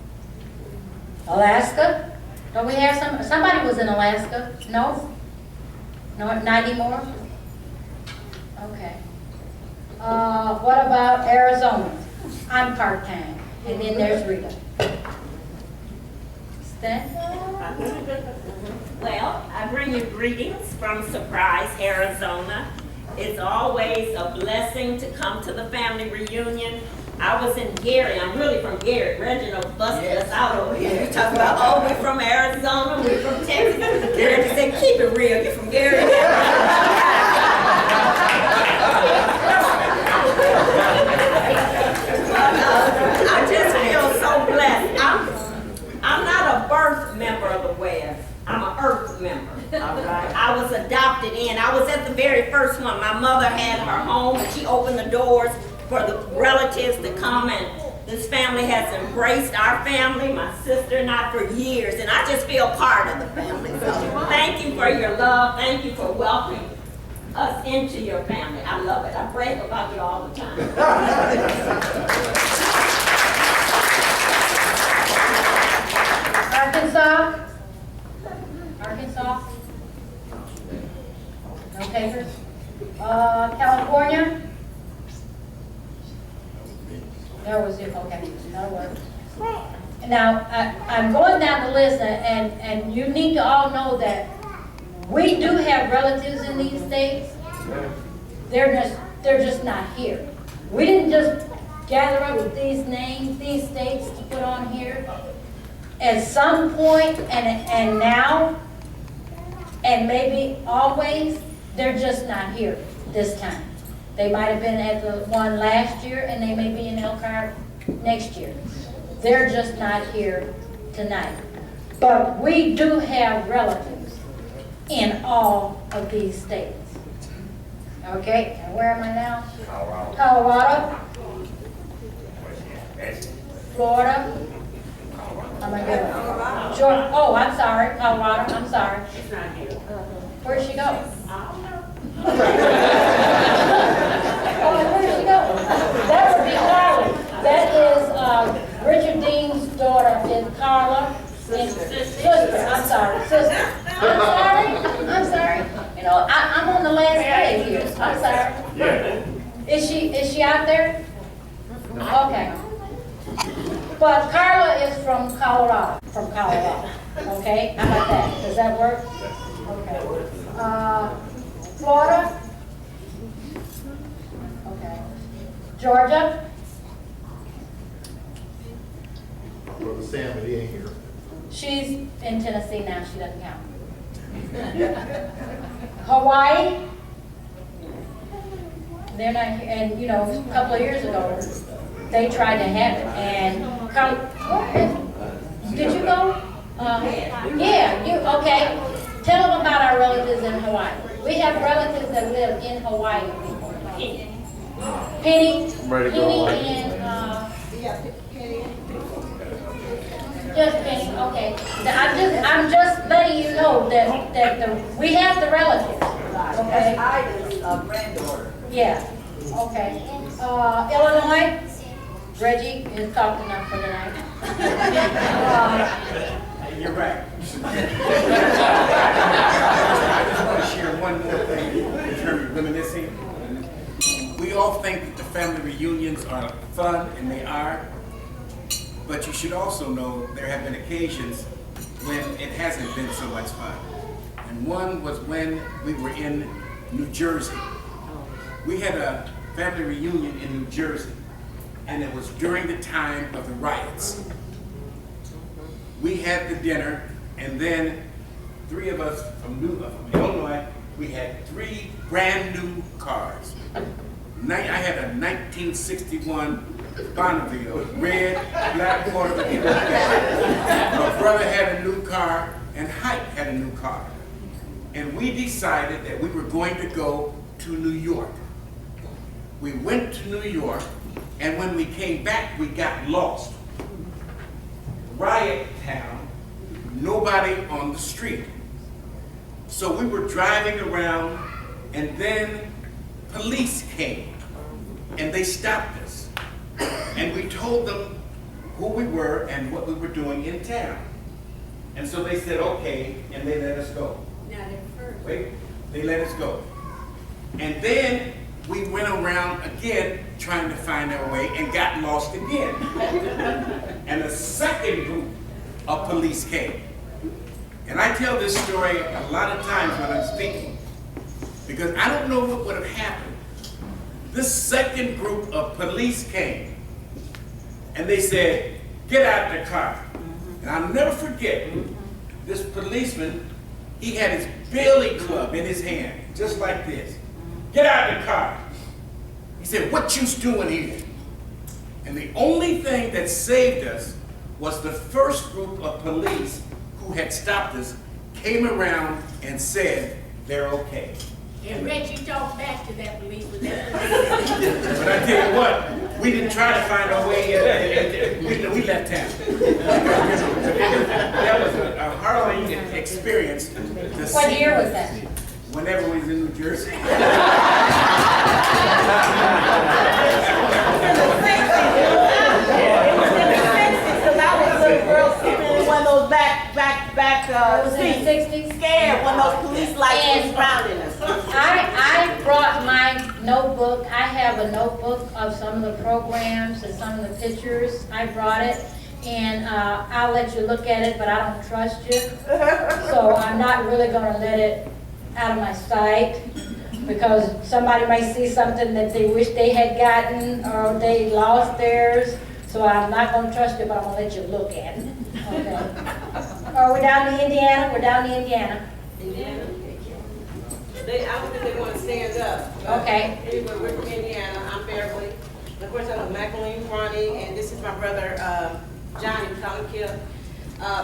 Alaska? Don't we have somebody was in Alaska? No? No, not anymore? Okay. What about Arizona? I'm part-time. And then there's Rita. Stan? Well, I bring you greetings from Surprise, Arizona. It's always a blessing to come to the family reunion. I was in Gary. I'm really from Gary. Reginald busted us out over here. You're talking about, oh, we're from Arizona, we're from Texas. Gary said, keep it real. You're from Gary. I just feel so blessed. I'm not a birth member of the West. I'm an earth member. I was adopted in. I was at the very first one. My mother had her home and she opened the doors for the relatives to come, and this family has embraced our family, my sister and I, for years, and I just feel part of the family. So thank you for your love. Thank you for welcoming us into your family. I love it. I brag about you all the time. Arkansas? Arkansas? No takers? California? There was it, okay, that'll work. Now, I'm going down the list, and you need to all know that we do have relatives in these states. They're just not here. We didn't just gather up these names, these states to put on here. At some point, and now, and maybe always, they're just not here this time. They might have been at the one last year, and they may be in Elkhart next year. They're just not here tonight. But we do have relatives in all of these states. Okay, and where am I now? Colorado. Florida. Oh my God. Georgia. Oh, I'm sorry. Colorado. I'm sorry. Where'd she go? Where'd she go? That would be Carla. That is Richard Dean's daughter is Carla. And sister. I'm sorry. Sister. I'm sorry. You know, I'm on the last day here. I'm sorry. Yeah. Is she out there? Okay. But Carla is from Colorado. Okay? How about that? Does that work? Okay. Florida? Okay. Georgia? Brother Sam, but he ain't here. She's in Tennessee now. She doesn't count. Hawaii? They're not here. And, you know, a couple of years ago, they tried to have it. And did you go? Yeah, okay. Tell them about our relatives in Hawaii. We have relatives that live in Hawaii. Penny and just Penny. Okay, I'm just letting you know that we have the relatives. Okay. That's Ida's granddaughter. Yeah. Okay. Illinois, Reggie is talking enough for tonight. You're right. I just want to share one more thing in terms of reminiscing. We all think that the family reunions are fun, and they are. But you should also know there have been occasions when it hasn't been so much fun. And one was when we were in New Jersey. We had a family reunion in New Jersey, and it was during the time of the riots. We had the dinner, and then three of us from Illinois, we had 3 brand new cars. I had a 1961 Bonneville, red, black border. My brother had a new car, and Hype had a new car. And we decided that we were going to go to New York. We went to New York, and when we came back, we got lost. Riot town, nobody on the street. So we were driving around, and then police came, and they stopped us. And we told them who we were and what we were doing in town. And so they said, okay, and they let us go. Not at first. Wait, they let us go. And then we went around again trying to find our way and got lost again. And a second group of police came. And I tell this story a lot of times when I'm speaking, because I don't know what would have happened. This second group of police came, and they said, get out the car. And I'll never forget, this policeman, he had his billy club in his hand, just like this. Get out the car. He said, what you doing here? And the only thing that saved us was the first group of police who had stopped us came around and said, they're okay. And Reggie talked back to that policeman. But I tell you what, we didn't try to find our way in. We left town. That was a harrowing experience. What year was that? Whenever we was in New Jersey. One of those back in the 60s? Scared when those police lights was surrounding us. I brought my notebook. I have a notebook of some of the programs and some of the pictures. I brought it, and I'll let you look at it, but I don't trust you. So I'm not really going to let it out of my sight, because somebody might see something that they wish they had gotten, or they lost theirs. So I'm not going to trust you, but I'm going to let you look at it. Okay. We're down to Indiana. We're down to Indiana. Indiana? I don't think they want to stand up. Okay. Anyway, we're from Indiana. I'm Beverly. Of course, I'm McElleen, Ronnie, and this is my brother, Johnny, we call him Kip.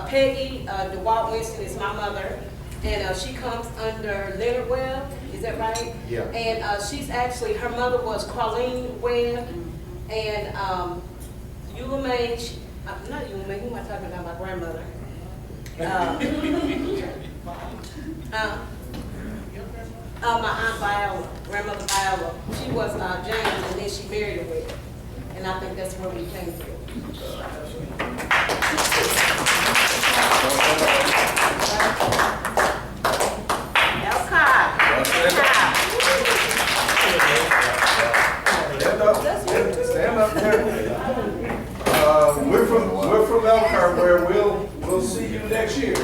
Peggy DeWalt Winston is my mother, and she comes under Leonard Webb. Is that right? Yeah. And she's actually, her mother was Colleen Webb, and Eula May, not Eula May, who am I talking about? My grandmother. My Aunt Viola, grandmother Viola. She was James, and then she married a Webb. And I think that's where we came from. Stand up there. We're from Elkhart, where we'll see you next year.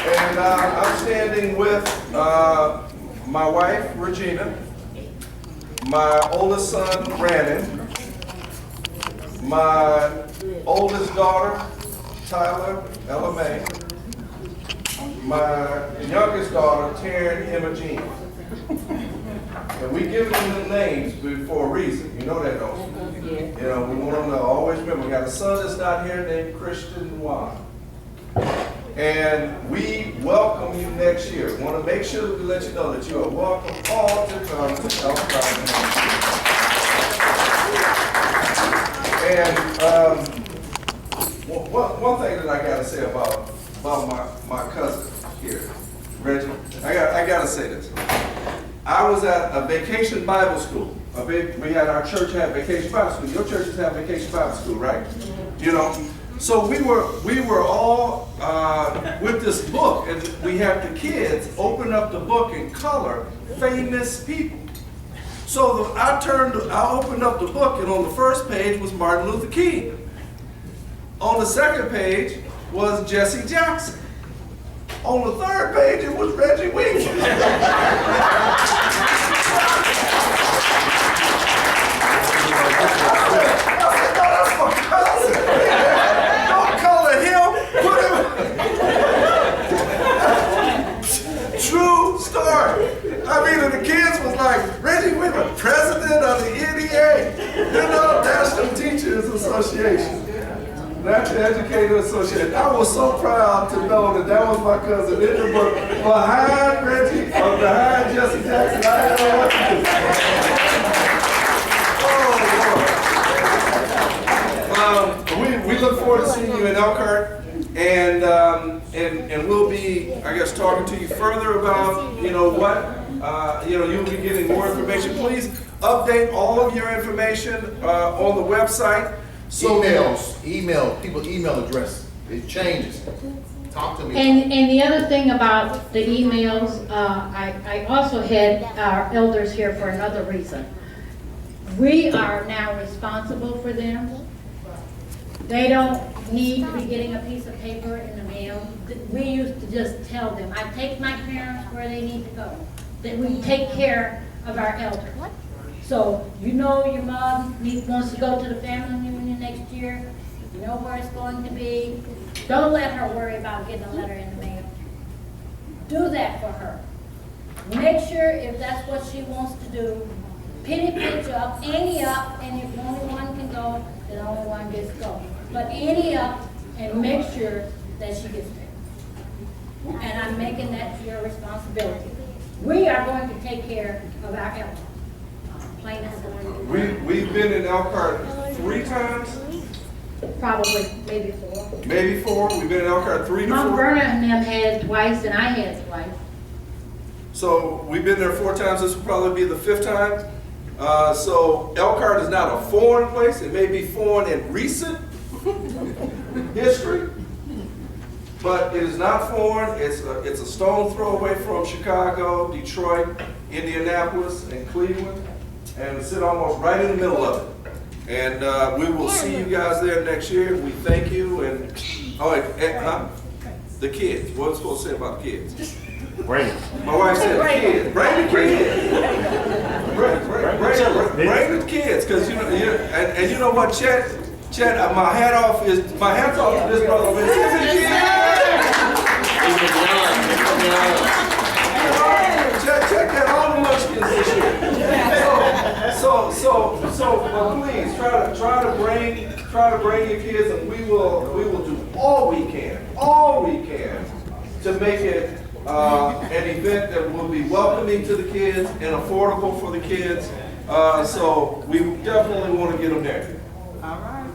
And I'm standing with my wife Regina, my oldest son Brandon, my oldest daughter Tyler, Ella May, my youngest daughter Taryn Emma Jean. And we give them the names for a reason. You know that, don't you? Yeah. You know, we want them to always remember. We got a son that's not here named Christian Juan. And we welcome you next year. We want to make sure that we let you know that you are welcome all to come to Elkhart. One thing that I gotta say about my cousin here, Reggie, I gotta say this. I was at a vacation Bible school. Our church had vacation Bible school. Your churches have vacation Bible school, right? You know, so we were all with this book, and we had the kids open up the book and color famous people. So I opened up the book, and on the first page was Martin Luther King. On the second page was Jesse Jackson. On the third page, it was Reggie Wink. Don't color him, put him. True story. I mean, and the kids was like, Reggie Whitman, president of the NEA, National Teachers Association. National Educator Association. I was so proud to know that was my cousin in the book. Behind Reggie, or behind Jesse Jackson, I didn't know what to do. We look forward to seeing you in Elkhart, and we'll be, I guess, talking to you further about, you'll be getting more information. Please update all of your information on the website. So people email address, it changes. Talk to me. And the other thing about the emails, I also had our elders here for another reason. We are now responsible for them. They don't need to be getting a piece of paper in the mail. We used to just tell them, I take my parents where they need to go. That we take care of our elders. So your mom wants to go to the family reunion next year. You know where it's going to be. Don't let her worry about getting a letter in the mail. Do that for her. Make sure if that's what she wants to do, penny pinch up, ante up, and if only one can go, then only one gets to go. But ante up and make sure that she gets there. And I'm making that your responsibility. We are going to take care of our elders. We've been in Elkhart 3 times? Probably, maybe 4. Maybe 4. We've been in Elkhart 3 to 4. Mount Vernon and them had twice, and I had twice. So we've been there 4 times. This will probably be the 5th time. So Elkhart is not a foreign place. It may be foreign in recent history, but it is not foreign. It's a stone throw away from Chicago, Detroit, Indianapolis, and Cleveland. And sit almost right in the middle of it. And we will see you guys there next year. We thank you. And the kids. What was I supposed to say about the kids? Bring it. My wife said the kids. Bring the kids. Bring the kids. Because and you know what, Chet, my hat's off to this brother. Check that all the munchkins this year. So please try to bring your kids, and we will do all we can to make it an event that will be welcoming to the kids and affordable for the kids. So we definitely want to get them there. All right.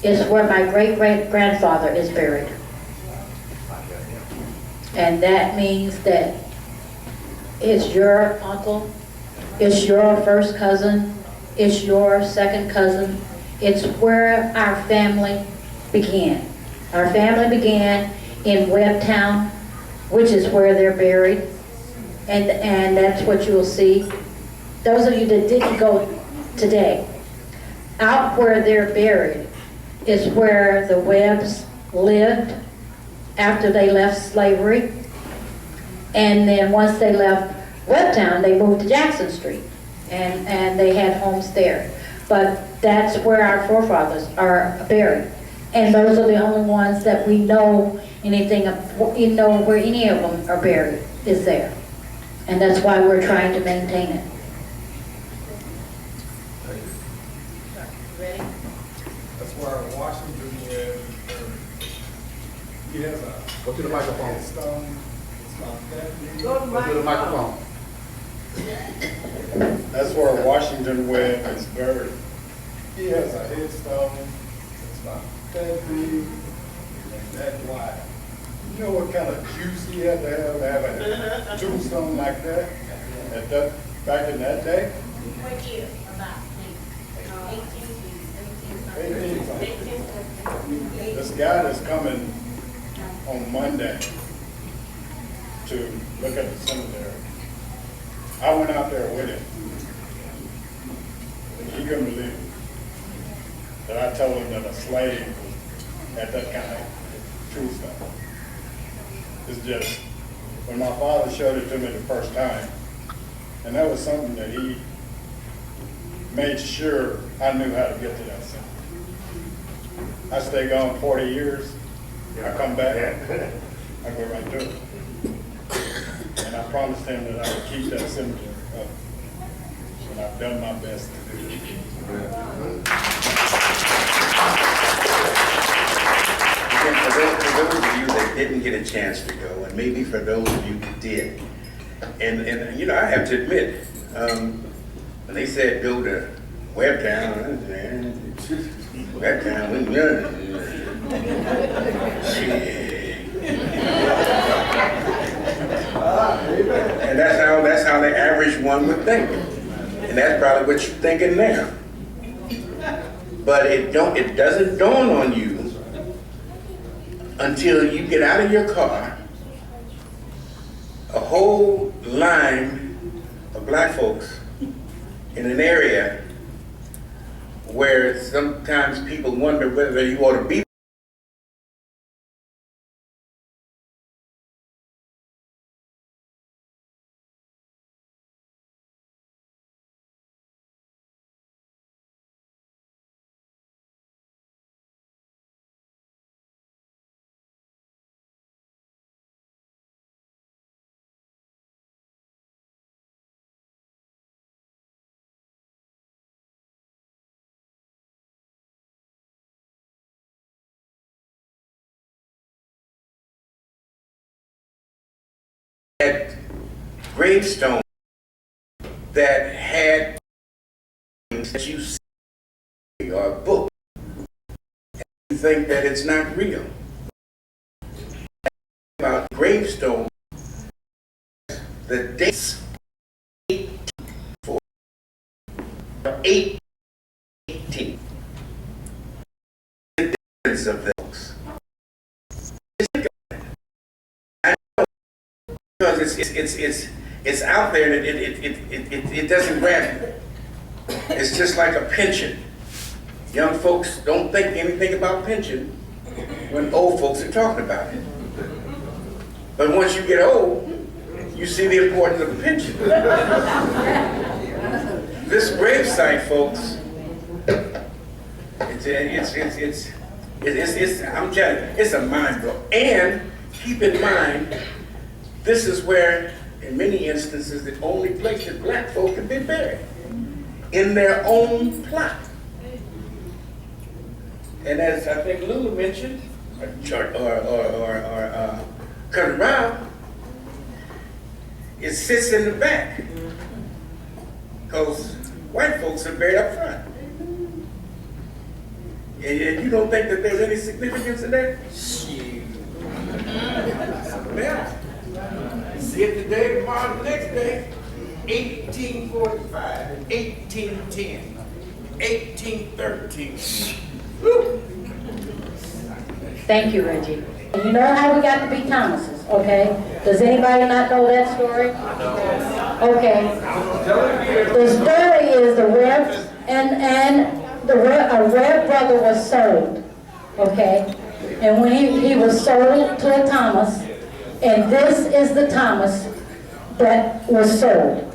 Is where my great-great-grandfather is buried. And that means that it's your uncle, it's your first cousin, it's your second cousin. It's where our family began. Our family began in Webbtown, which is where they're buried. And that's what you'll see. Those of you that didn't go today, out where they're buried is where the Webbs lived after they left slavery. And then once they left Webbtown, they moved to Jackson Street. And they had homes there. But that's where our forefathers are buried. And those are the only ones that we know anything of, where any of them are buried is there. And that's why we're trying to maintain it. That's where Washington is. He has a... Go to the microphone. Stone. It's not that. Go to the microphone. That's where Washington Webb is buried. He has a headstone that's about that big and that wide. You know what kind of juice he had to have a tombstone like that back in that day? What year? About 18. This guy that's coming on Monday to look at the cemetery. I went out there with him. And he couldn't believe it. That I told him that a slave had that kind of true stuff. It's just, when my father showed it to me the first time, and that was something that he made sure I knew how to get to that cemetery. I stay gone 40 years, I come back, I go right to it. And I promised him that I would keep that cemetery up. And I've done my best to do it. Again, for those of you that didn't get a chance to go, and maybe for those of you that did, and you know, I have to admit, when they said go to Webtown, Webtown, and that's how the average one would think, and that's probably what you're thinking now. But it doesn't dawn on you until you get out of your car, a whole line of black folks in an area where sometimes people wonder whether you ought to be. That gravestone that had that you see or a book, and you think that it's not real. About gravestone, the dates 818. The difference of those. Because it's out there and it doesn't grab you. It's just like a pension. Young folks don't think anything about pension when old folks are talking about it. But once you get old, you see the importance of the pension. This gravesite, folks, I'm telling you, it's a mind blow. And keep in mind, this is where, in many instances, the only place that black folk can be buried, in their own plot. And as I think Lula mentioned, or Cousin Rob, it sits in the back, because white folks are buried up front. And you don't think that there's any significance in that? Shit. Yeah. See it today, tomorrow, the next day. 1845, 1810, 1813. Woo. Thank you, Reggie. You know how we got to be Thomases, okay? Does anybody not know that story? Okay. The story is the Webb a Webb brother was sold, okay? And when he was sold to a Thomas, and this is the Thomas that was sold.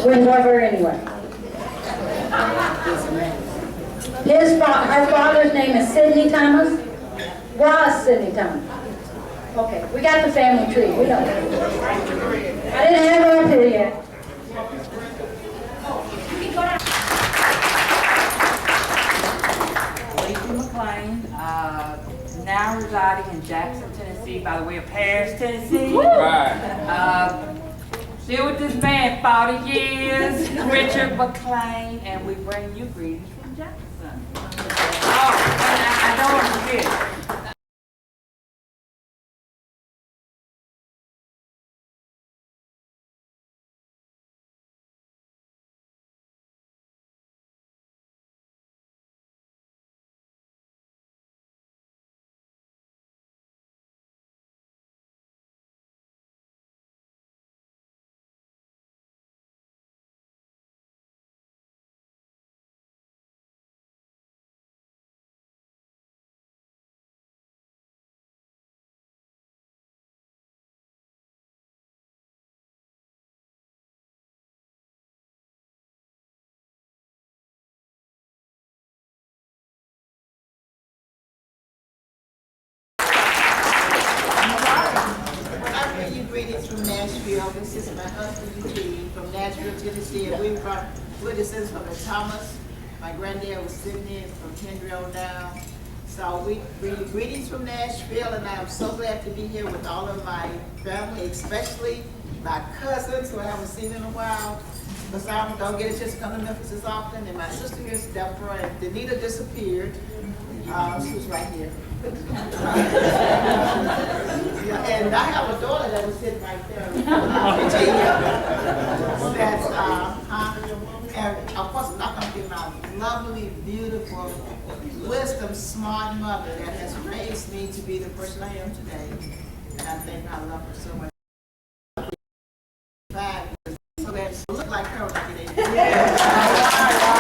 Whenever, anyway. Her father's name is Sidney Thomas. Was Sidney Thomas. Okay, we got the family tree. We know. I didn't have her up here yet. Now residing in Jackson, Tennessee, by the way of Paris, Tennessee. Right. Still with this man 40 years, Richard McLean, and we bring you greetings from Jackson. Oh, and I don't want to forget. Greetings from Nashville. This is my husband Eugene from Nashville, Tennessee, and we brought witnesses from the Thomas. My granddad was sitting in from Kendra on down. So we bring greetings from Nashville, and I'm so glad to be here with all of my family, especially my cousins who I haven't seen in a while. Because I don't get a chance to come to Memphis as often. And my sister here is Deborah, and Danita disappeared. She was right here. And I have a daughter that was sitting right there. That's, and of course, I'm not going to get my lovely, beautiful, wisdom, smart mother that has raised me to be the person I am today. And I think I love her so much. So that she look like her when I get in. Yeah.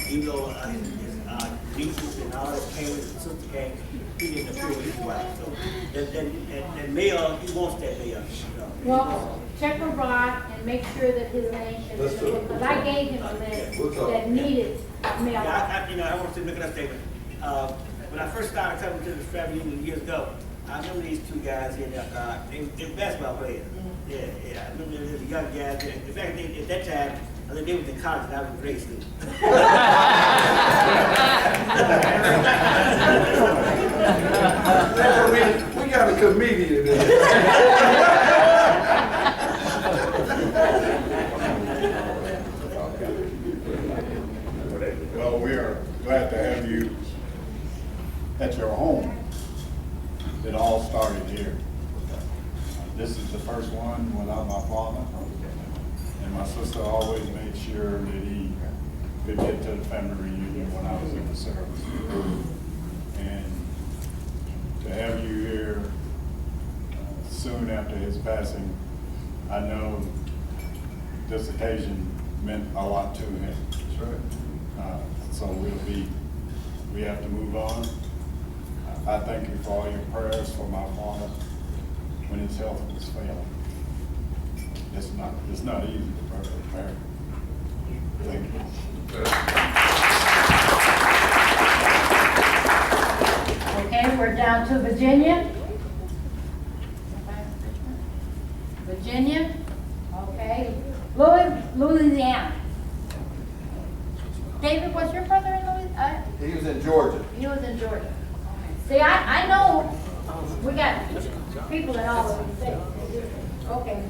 Even though nieces and all that came, his sister came, he didn't appear with his wife. So that male, he wants that male. Well, check with Rod and make sure that his name is in the book, because I gave him a list that needed mail. Yeah, I want to make that statement. When I first started coming to this family union years ago, I remember these two guys here that they were basketball players. Yeah, I remember there was a young guys. In fact, at that time, I think they was in college and I was in grade school. We got a comedian in Well, we are glad to have you at your home. It all started here. This is the first one without my father. And my sister always made sure that he could get to the family reunion when I was in the service. And to have you here soon after his passing, I know this occasion meant a lot to him. So we have to move on. I thank you for all your prayers for my father when his health was failing. It's not easy to prepare. Thank you. Okay, we're down to Virginia. Virginia. Okay. Louisiana. David, was your brother in Louisiana? He was in Georgia. He was in Georgia. See, I know we got people in all of these states. Okay.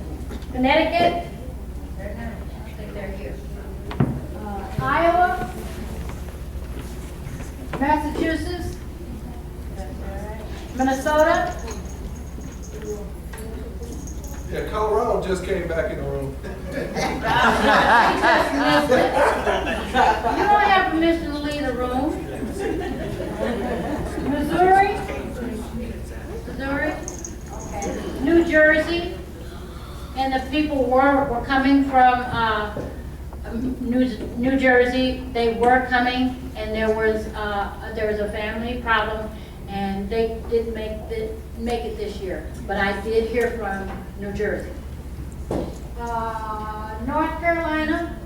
Connecticut? They're not. I think they're here. Iowa? Massachusetts? Minnesota? Yeah, Colorado just came back in the room. You don't have permission to leave the room. Missouri? Okay. New Jersey? And the people were coming from New Jersey. They were coming, and there was a family problem, and they didn't make it this year. But I did hear from New Jersey. North Carolina,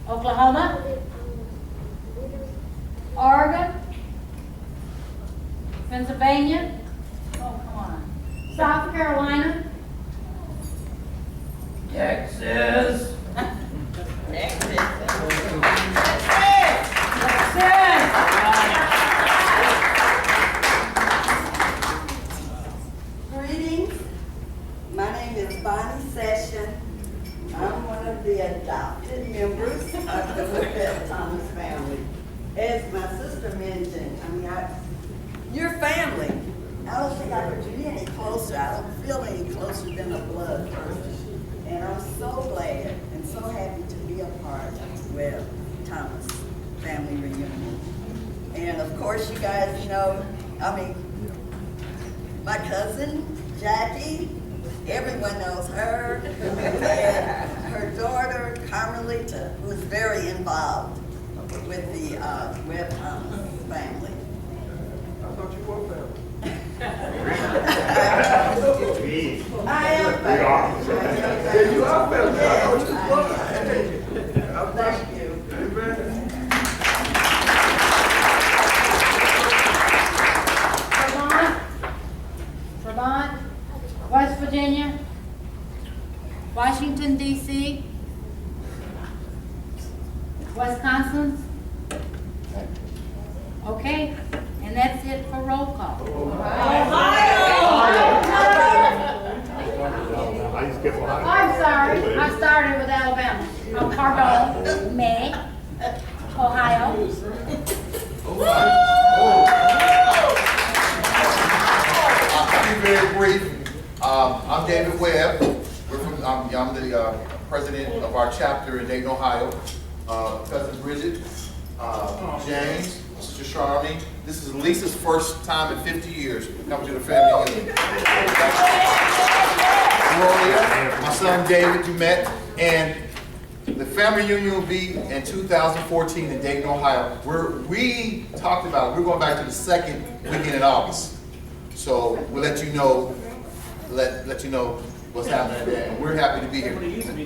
Oklahoma, Oregon, Pennsylvania, oh come on, South Carolina, Texas. Greetings. My name is Bonnie Session. I'm one of the adopted members of the Webb Thomas family. As my sister mentioned, you're family. I don't think I could be any closer. I don't feel any closer than a blood person. And I'm so glad and so happy to be a part of the Webb Thomas family reunion. And of course, you guys know, my cousin, Jackie, everyone knows her, and her daughter, Carmelita, who is very involved with the Webb Thomas family. I thought you were family. I am family. Yeah, you are family. I know you were. Thank you. Vermont, West Virginia, Washington, D.C., Wisconsin. Okay, and that's it for roll call. I'm sorry, I started with Alabama. Pardon, May, Ohio. I'll be very brief. I'm David Webb. I'm the president of our chapter in Dayton, Ohio. Cousin Bridget, James, Sister Charlene. This is Lisa's first time in 50 years coming to the family reunion. Gloria, my son David, you met, and the family reunion will be in 2014 in Dayton, Ohio. We talked about it. We're going back to the second weekend in August. So we'll let you know, let you know what's happening there. And we're happy to be here. It used to be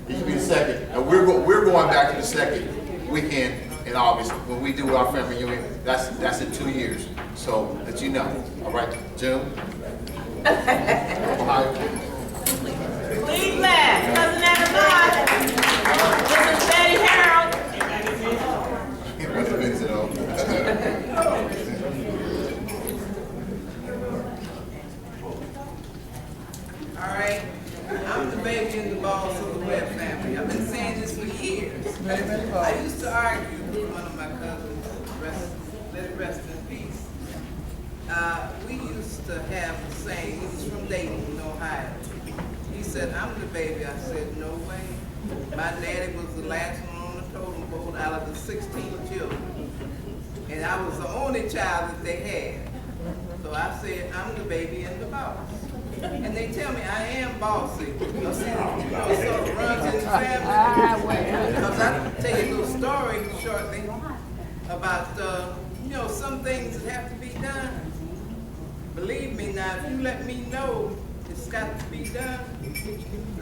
the second. And we're going back to the second weekend in August when we do our family reunion. That's in 2 years. So let you know. All right, June. Ohio. Lead left, cousin Annabelle. This is Betty Harold. All right, I'm the baby in the boss of the Webb family. I've been saying this for years. I used to argue with one of my cousins, let it rest in peace. We used to have the same, he was from Dayton, Ohio. He said, I'm the baby. I said, no way. My daddy was the last one on the totem pole out of the 16 children. And I was the only child that they had. So I said, I'm the baby and the boss. And they tell me I am bossy. You see, it sort of runs in the family. Because I'll tell you a little story shortly about, some things that have to be done. Believe me now, if you let me know it's got to be done,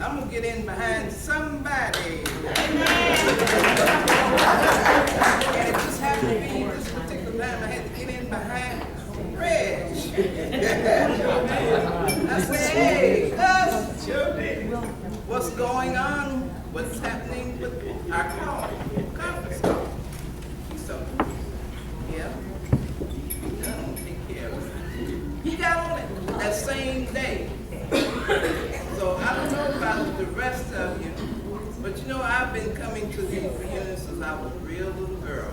I'm going to get in behind somebody. And it just happened to be this particular time I had to get in behind Reg. I said, hey, cuz, what's going on? What's happening with our conference call? So, yeah, I'm gonna take care of it. He got on it that same day. So I don't know about the rest of you, but I've been coming to these reunions since I was a real little girl.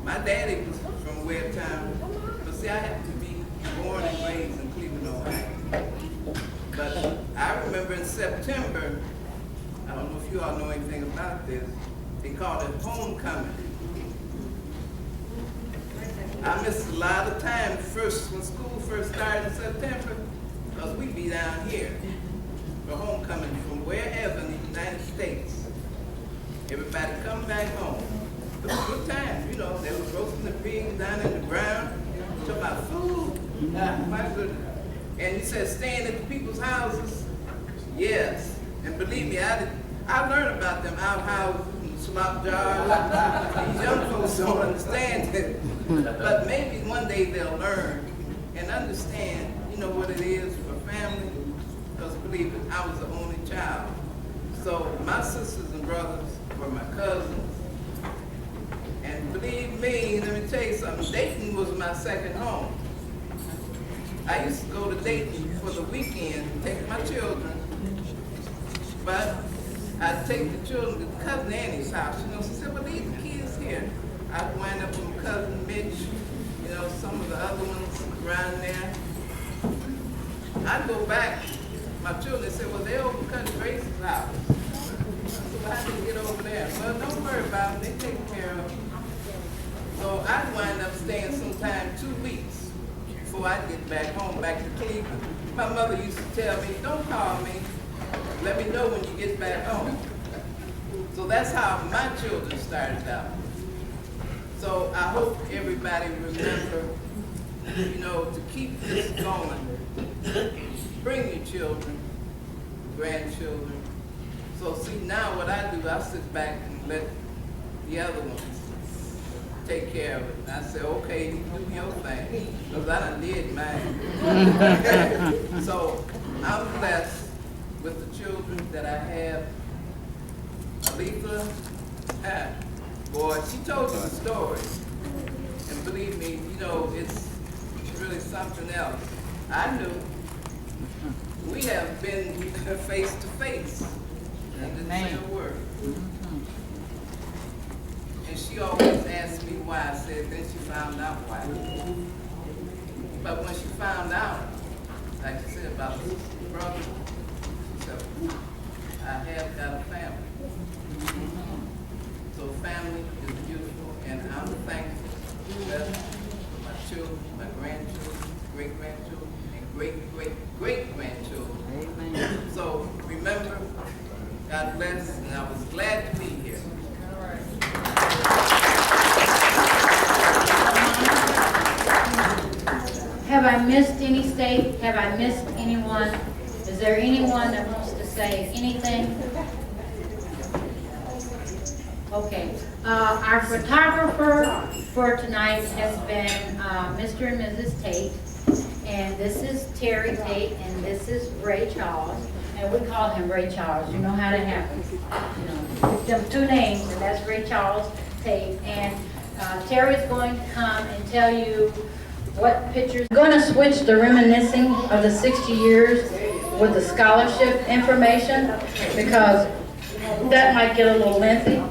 My daddy was from Webbtown, but see, I happened to be born and raised in Cleveland, Ohio. But I remember in September, I don't know if you all know anything about this, they called it homecoming. I missed a lot of time when school first started in September, because we'd be down here for homecoming from wherever in the United States. Everybody come back home. It was a good time, they were roasting the pigs down in the ground, talking about food. My goodness. And he said staying at the people's houses believe me, I learned about them outhouses and slop jars. These young folks don't understand it. But maybe one day they'll learn and understand, you know, what it is for family. Because believe it, I was the only child. So my sisters and brothers were my cousins. And believe me, let me tell you something, Dayton was my second home. I used to go to Dayton for the weekend and take my children. But I'd take the children to Cousin Annie's house. You know, she said, well, leave the kids here. I'd wind up with Cousin Mitch, you know, some of the other ones around there. I'd go back. My children said, well, they're over Cousin Grace's house. So how do you get over there? Well, don't worry about it. They take care of it. So I'd wind up staying sometime 2 weeks before I'd get back home, back to Cleveland. My mother used to tell me, don't call me. Let me know when you get back home. So that's how my children started out. So I hope everybody remember, you know, to keep this going. Bring your children, grandchildren. So see, now what I do, I sit back and let the other ones take care of it. And I say, okay, you do your thing, because I done did mine. So I'm blessed with the children that I have. Aletha, boy, she told you the story. And believe me, you know, it's really something else. I knew. We have been face to face. And didn't say a word. And she always asked me why. I said, then she found out why. But when she found out, like she said about the brother, she said, I have got a family. So family is beautiful, and I'm thankful for my children, my grandchildren, great-grandchildren, and great-great-great-grandchildren. Amen. So remember, God bless, and I was glad to be here. Have I missed any state? Have I missed anyone? Is there anyone that wants to say anything? Okay. Our photographer for tonight has been Mr. and Mrs. Tate. And this is Terry Tate, and this is Ray Charles. And we call him Ray Charles. You know how that happens. You know, them two names, and that's Ray Charles Tate. And Terry's going to come and tell you what pictures. I'm going to switch the reminiscing of the 60 years with the scholarship information, because that might get a little lengthy.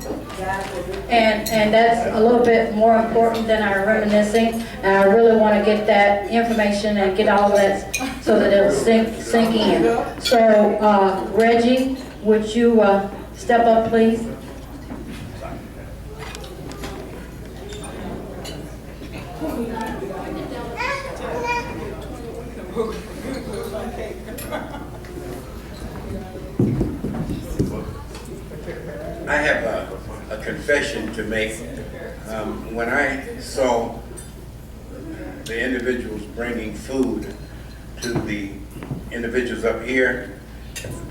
And that's a little bit more important than our reminiscing. And I really want to get that information and get all of that so that it'll sink in. So Reggie, would you step up, please? I have a confession to make. When I saw the individuals bringing food to the individuals up here,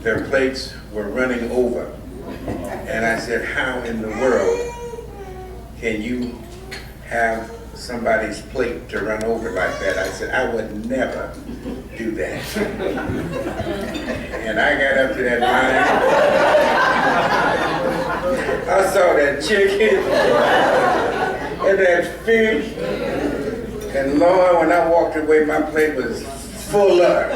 their plates were running over. And I said, how in the world can you have somebody's plate to run over like that? I said, I would never do that. And I got up to that line. I saw that chicken and that fish, and Lord, when I walked away, my plate was full up.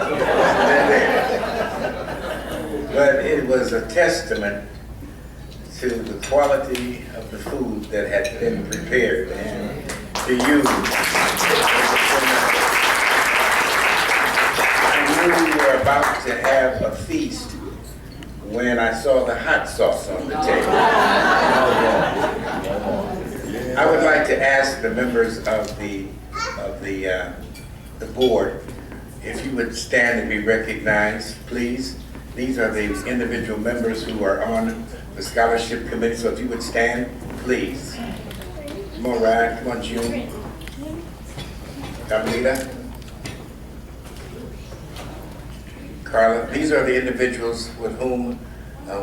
But it was a testament to the quality of the food that had been prepared, and to you. I knew we were about to have a feast when I saw the hot sauce on the table. I would like to ask the members of the board if you would stand and be recognized, please. These are the individual members who are on the scholarship committee, so if you would stand, please. Come on, Ryan. Come on, June. Carmelita. Carla. These are the individuals with whom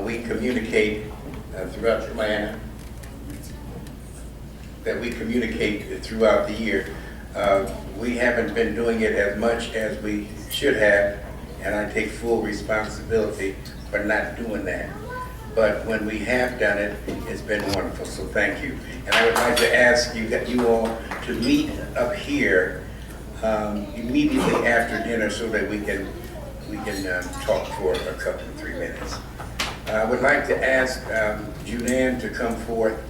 we communicate throughout the plan, that we communicate throughout the year. We haven't been doing it as much as we should have, and I take full responsibility for not doing that. But when we have done it, it's been wonderful, so thank you. And I would like to ask you all to meet up here immediately after dinner so that we can talk for a couple of 3 minutes. I would like to ask Junan to come forth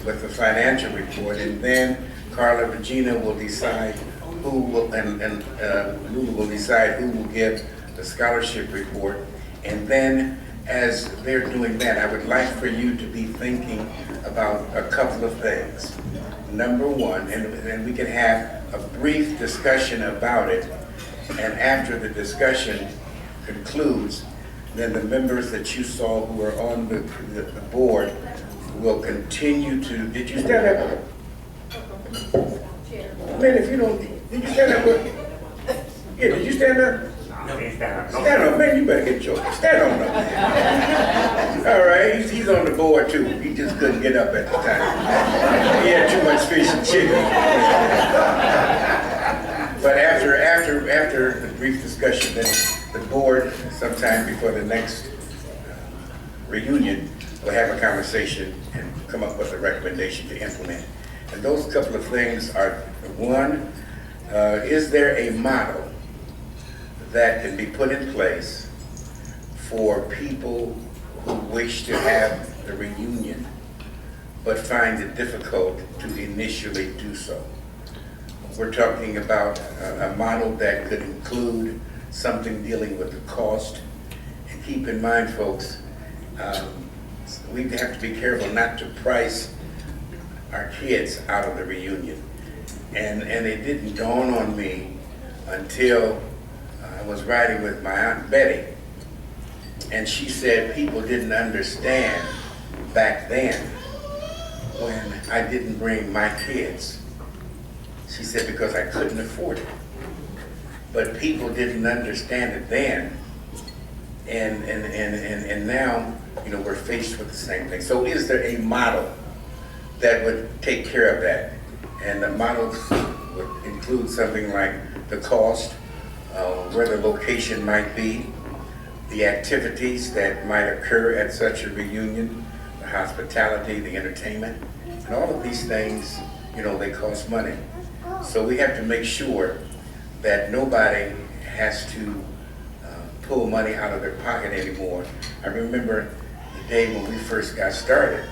with the financial report, and then Carla Regina will decide who will, and Lula will decide who will give the scholarship report. And then as they're doing that, I would like for you to be thinking about a couple of things. Number one, and we can have a brief discussion about it, and after the discussion concludes, then the members that you saw who are on the board will continue to, did you stand up? Man, if you don't, did you stand up? Yeah, did you stand up? No, he stand up. Stand on, man, you better get your, stand on up. All right, he's on the board too. He just couldn't get up at the time. He had too much fish and chicken. But after the brief discussion, then the board, sometime before the next reunion, will have a conversation and come up with a recommendation to implement. And those couple of things are, one, is there a model that can be put in place for people who wish to have the reunion but find it difficult to initially do so? We're talking about a model that could include something dealing with the cost. And keep in mind, folks, we have to be careful not to price our kids out of the reunion. And it didn't dawn on me until I was riding with my Aunt Betty, and she said people didn't understand back then when I didn't bring my kids. She said because I couldn't afford it. But people didn't understand it then, and now, you know, we're faced with the same thing. So is there a model that would take care of that? And the models would include something like the cost, where the location might be, the activities that might occur at such a reunion, the hospitality, the entertainment, and all of these things, you know, they cost money. So we have to make sure that nobody has to pull money out of their pocket anymore. I remember the day when we first got started,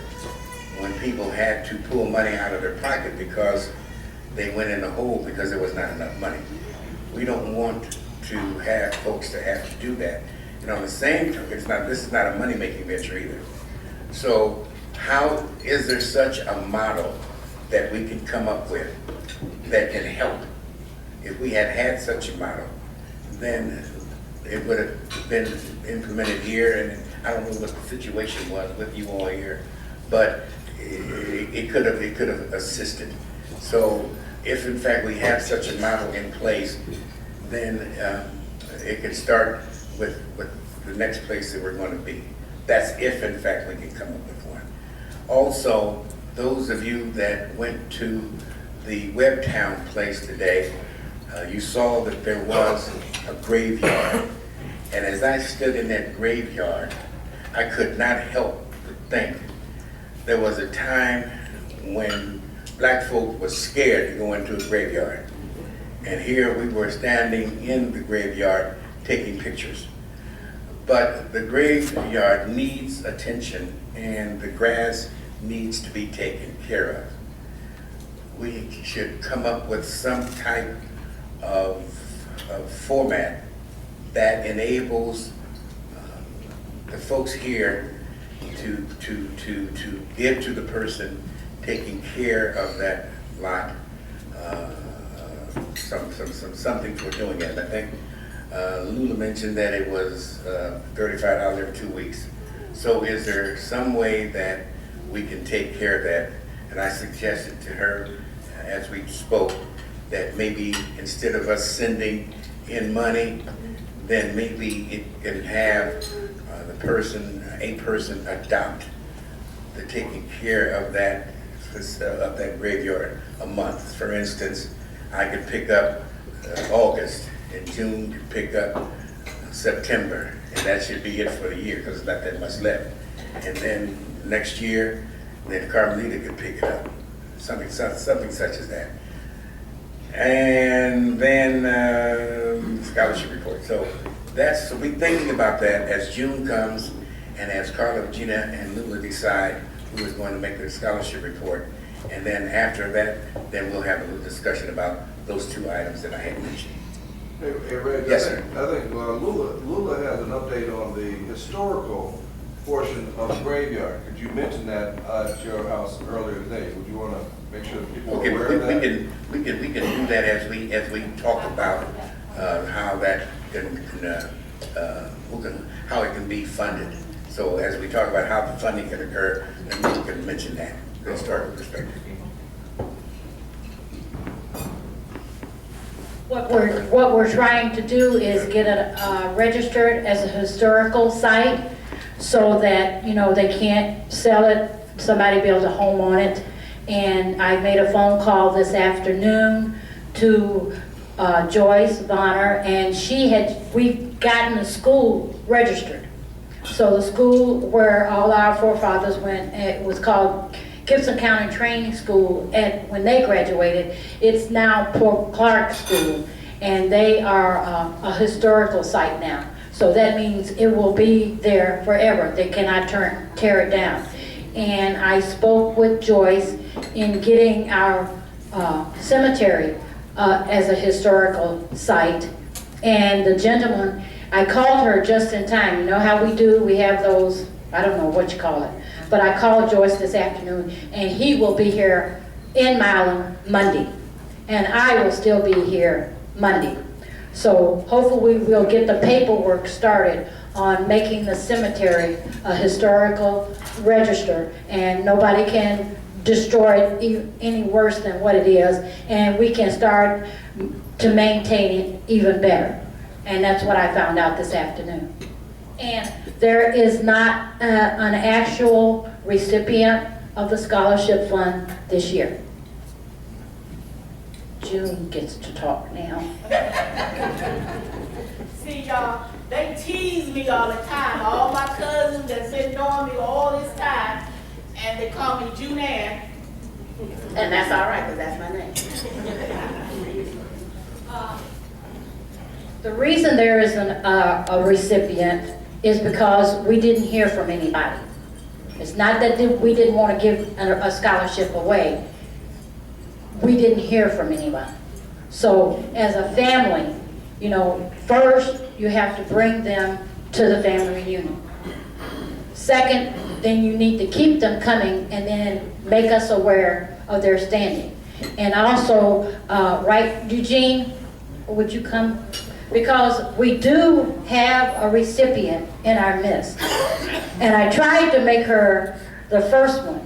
when people had to pull money out of their pocket because they went in a hole because there was not enough money. We don't want to have folks to have to do that. And on the same token, this is not a money-making venture either. So how is there such a model that we can come up with that can help? If we had had such a model, then it would have been implemented here, and I don't know what the situation was with you all here, but it could have assisted. So if in fact we have such a model in place, then it could start with the next place that we're going to be. That's if in fact we can come up with one. Also, those of you that went to the Webb place today, you saw that there was a graveyard. And as I stood in that graveyard, I could not help but think there was a time when black folk were scared to go into a graveyard. And here we were standing in the graveyard taking pictures. But the graveyard needs attention, and the grass needs to be taken care of. We should come up with some type of format that enables the folks here to give to the person taking care of that lot something for doing it. I think Lula mentioned that it was $35 every 2 weeks. So is there some way that we can take care of that? And I suggested to her as we spoke that maybe instead of us sending in money, then maybe it can have a person adopt the taking care of that graveyard a month. For instance, I could pick up August, and June could pick up September, and that should be it for the year because there's not that much left. And then next year, then Carmelita could pick it up, something such as that. And then scholarship report. So we're thinking about that as June comes, and as Carla, Gina, and Lula decide who is going to make their scholarship report. And then after that, then we'll have a little discussion about those two items that I had mentioned. Hey Reg, yes, sir. I think Lula has an update on the historical portion of the graveyard. Could you mention that at your house earlier today? Would you want to make sure that people are aware of that? We can do that as we talk about how that how it can be funded. So as we talk about how the funding can occur, then we can mention that. Let's start with perspective. What we're trying to do is get it registered as a historical site so that, you know, they can't sell it, somebody build a home on it. And I made a phone call this afternoon to Joyce Bonner, and we've gotten the school registered. So the school where all our forefathers went, it was called Gibson County Training School. When they graduated, it's now Port Clark School, and they are a historical site now. So that means it will be there forever. They cannot tear it down. And I spoke with Joyce in getting our cemetery as a historical site. And the gentleman, I called her just in time. You know how we do? We have those, I don't know what you call it. But I called Joyce this afternoon, and he will be here in Milan Monday. And I will still be here Monday. So hopefully we'll get the paperwork started on making the cemetery a historical register, and nobody can destroy it any worse than what it is, and we can start to maintain it even better. And that's what I found out this afternoon. And there is not an actual recipient of the scholarship fund this year. June gets to talk now. See, y'all, they tease me all the time. All my cousins that's been knowing me all this time, and they call me June Ann. And that's all right, because that's my name. The reason there isn't a recipient is because we didn't hear from anybody. It's not that we didn't want to give a scholarship away. We didn't hear from anyone. So as a family, you know, first you have to bring them to the family reunion. Second, then you need to keep them coming and then make us aware of their standing. And also, right, Eugene, would you come? Because we do have a recipient in our midst. And I tried to make her the first one,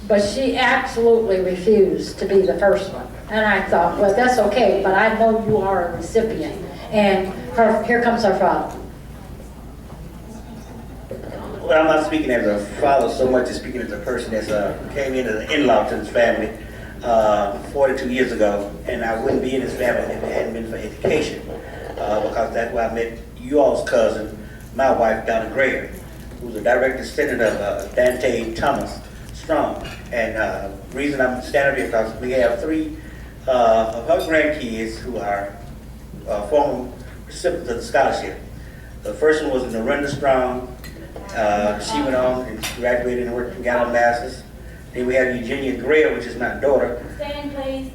but she absolutely refused to be the first one. And I thought, well, that's okay, but I know you are a recipient. And here comes her father. Well, I'm not speaking as a father so much as speaking as a person that came in as an in-law to this family 42 years ago, and I wouldn't be in this family if it hadn't been for education, because that's where I met you all's cousin, my wife, Donna Greer, who's a direct descendant of Dante Thomas Strong. And the reason I'm standing here is because we have three of her grandkids who are former recipients of the scholarship. The first one was Narendra Strong. She went on and graduated and worked and got her master's. Then we have Eugenia Greer, which is my daughter. Stand, please.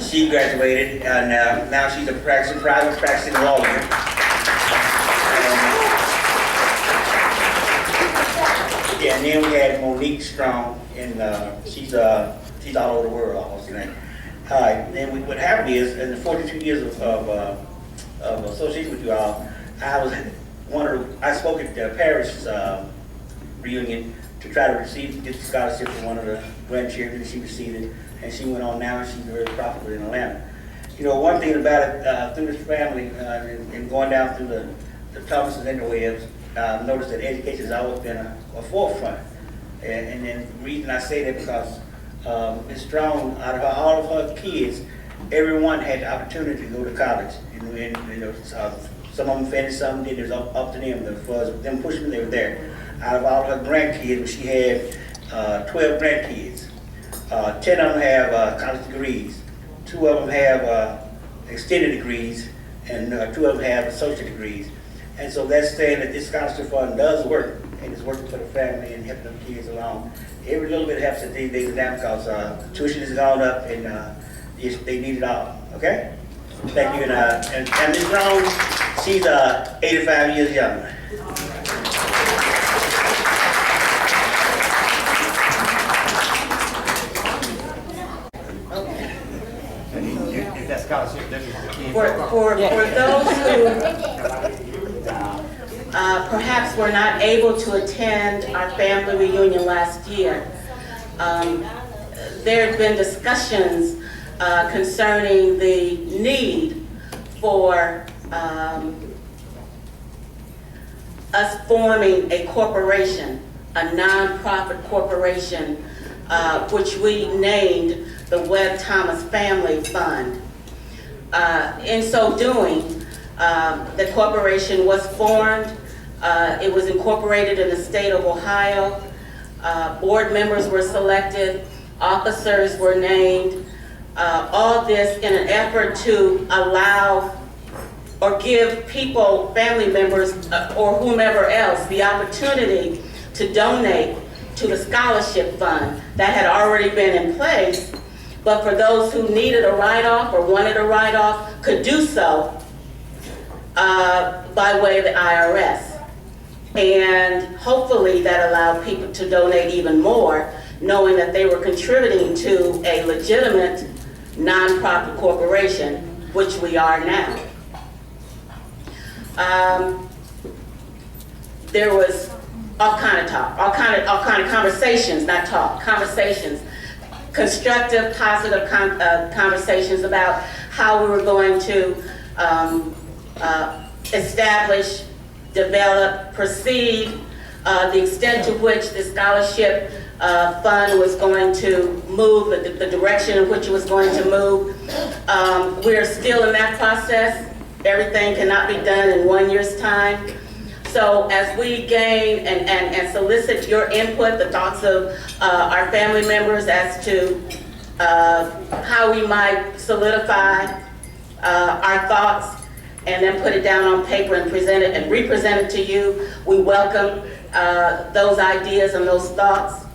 She graduated, and now she's a practicing lawyer. Yeah, and then we had Monique Strong, and she's all over the world almost. Then what happened is, in the 42 years of association with you all, I spoke at the parish reunion to try to get the scholarship for one of the grandchildren. She received it, and she went on now, and she's very profitable in Atlanta. You know, one thing about it, through this family and going down through the Thomases and the Webbs, I've noticed that education has always been a forefront. And then the reason I say that because Ms. Strong, out of all of her kids, everyone had the opportunity to go to college. Some of them finished, some did. It was up to them. For them pushing, they were there. Out of all her grandkids, she had 12 grandkids. 10 of them have college degrees. 2 of them have extended degrees, and 2 of them have associate degrees. And so that's saying that this scholarship fund does work, and it's working for the family and helping them kids along. Every little bit helps that they down because tuition has gone up, and they need it all. Okay? Thank you. And Ms. Brown, she's 85 years young. For those who perhaps were not able to attend our family reunion last year, there have been discussions concerning the need for us forming a corporation, a nonprofit corporation, which we named the Webb Thomas Family Fund. In so doing, the corporation was formed. It was incorporated in the state of Ohio. Board members were selected. Officers were named. All this in an effort to allow or give people, family members, or whomever else, the opportunity to donate to the scholarship fund that had already been in place, but for those who needed a write-off or wanted a write-off could do so by way of the IRS. And hopefully that allowed people to donate even more, knowing that they were contributing to a legitimate nonprofit corporation, which we are now. There was all kind of talk, all kind of conversations, not talk, conversations, constructive, positive conversations about how we were going to establish, develop, proceed, the extent to which the scholarship fund was going to move, the direction in which it was going to move. We're still in that process. Everything cannot be done in 1 year's time. So as we gain and solicit your input, the thoughts of our family members as to how we might solidify our thoughts and then put it down on paper and present it and represent it to you, we welcome those ideas and those thoughts.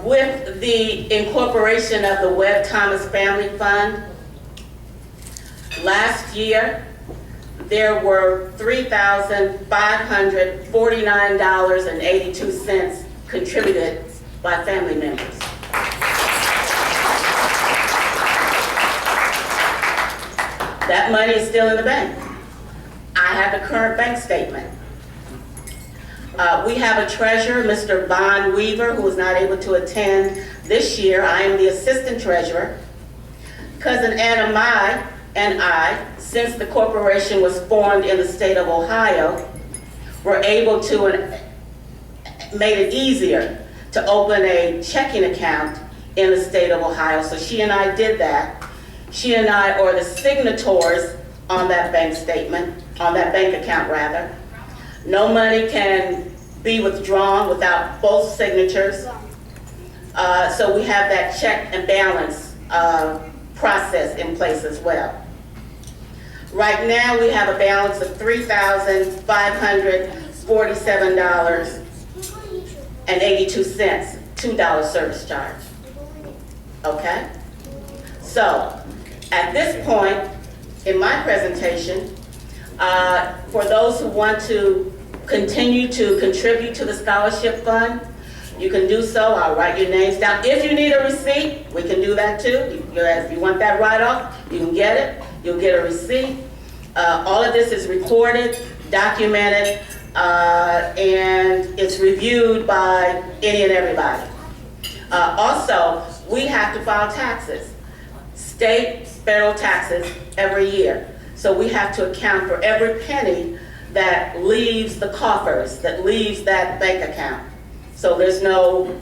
With the incorporation of the Webb Thomas Family Fund, last year, there were $3,549.82 contributed by family members. That money is still in the bank. I have the current bank statement. We have a treasurer, Mr. Von Weaver, who was not able to attend this year. I am the assistant treasurer. Cousin Anna Mai and I, since the corporation was formed in the state of Ohio, were able to, and made it easier to open a checking account in the state of Ohio. So she and I did that. She and I are the signatories on that bank statement, on that bank account rather. No money can be withdrawn without both signatures. So we have that check and balance process in place as well. Right now we have a balance of $3,547.82, $2 service charge. Okay? So, at this point in my presentation, for those who want to continue to contribute to the scholarship fund, you can do so. I'll write your names down. If you need a receipt, we can do that too. If you want that write-off, you can get it. You'll get a receipt. All of this is recorded, documented, and it's reviewed by any and everybody. Also, we have to file taxes. state, federal taxes every year. So we have to account for every penny that leaves the coffers, that leaves that bank account. So there's no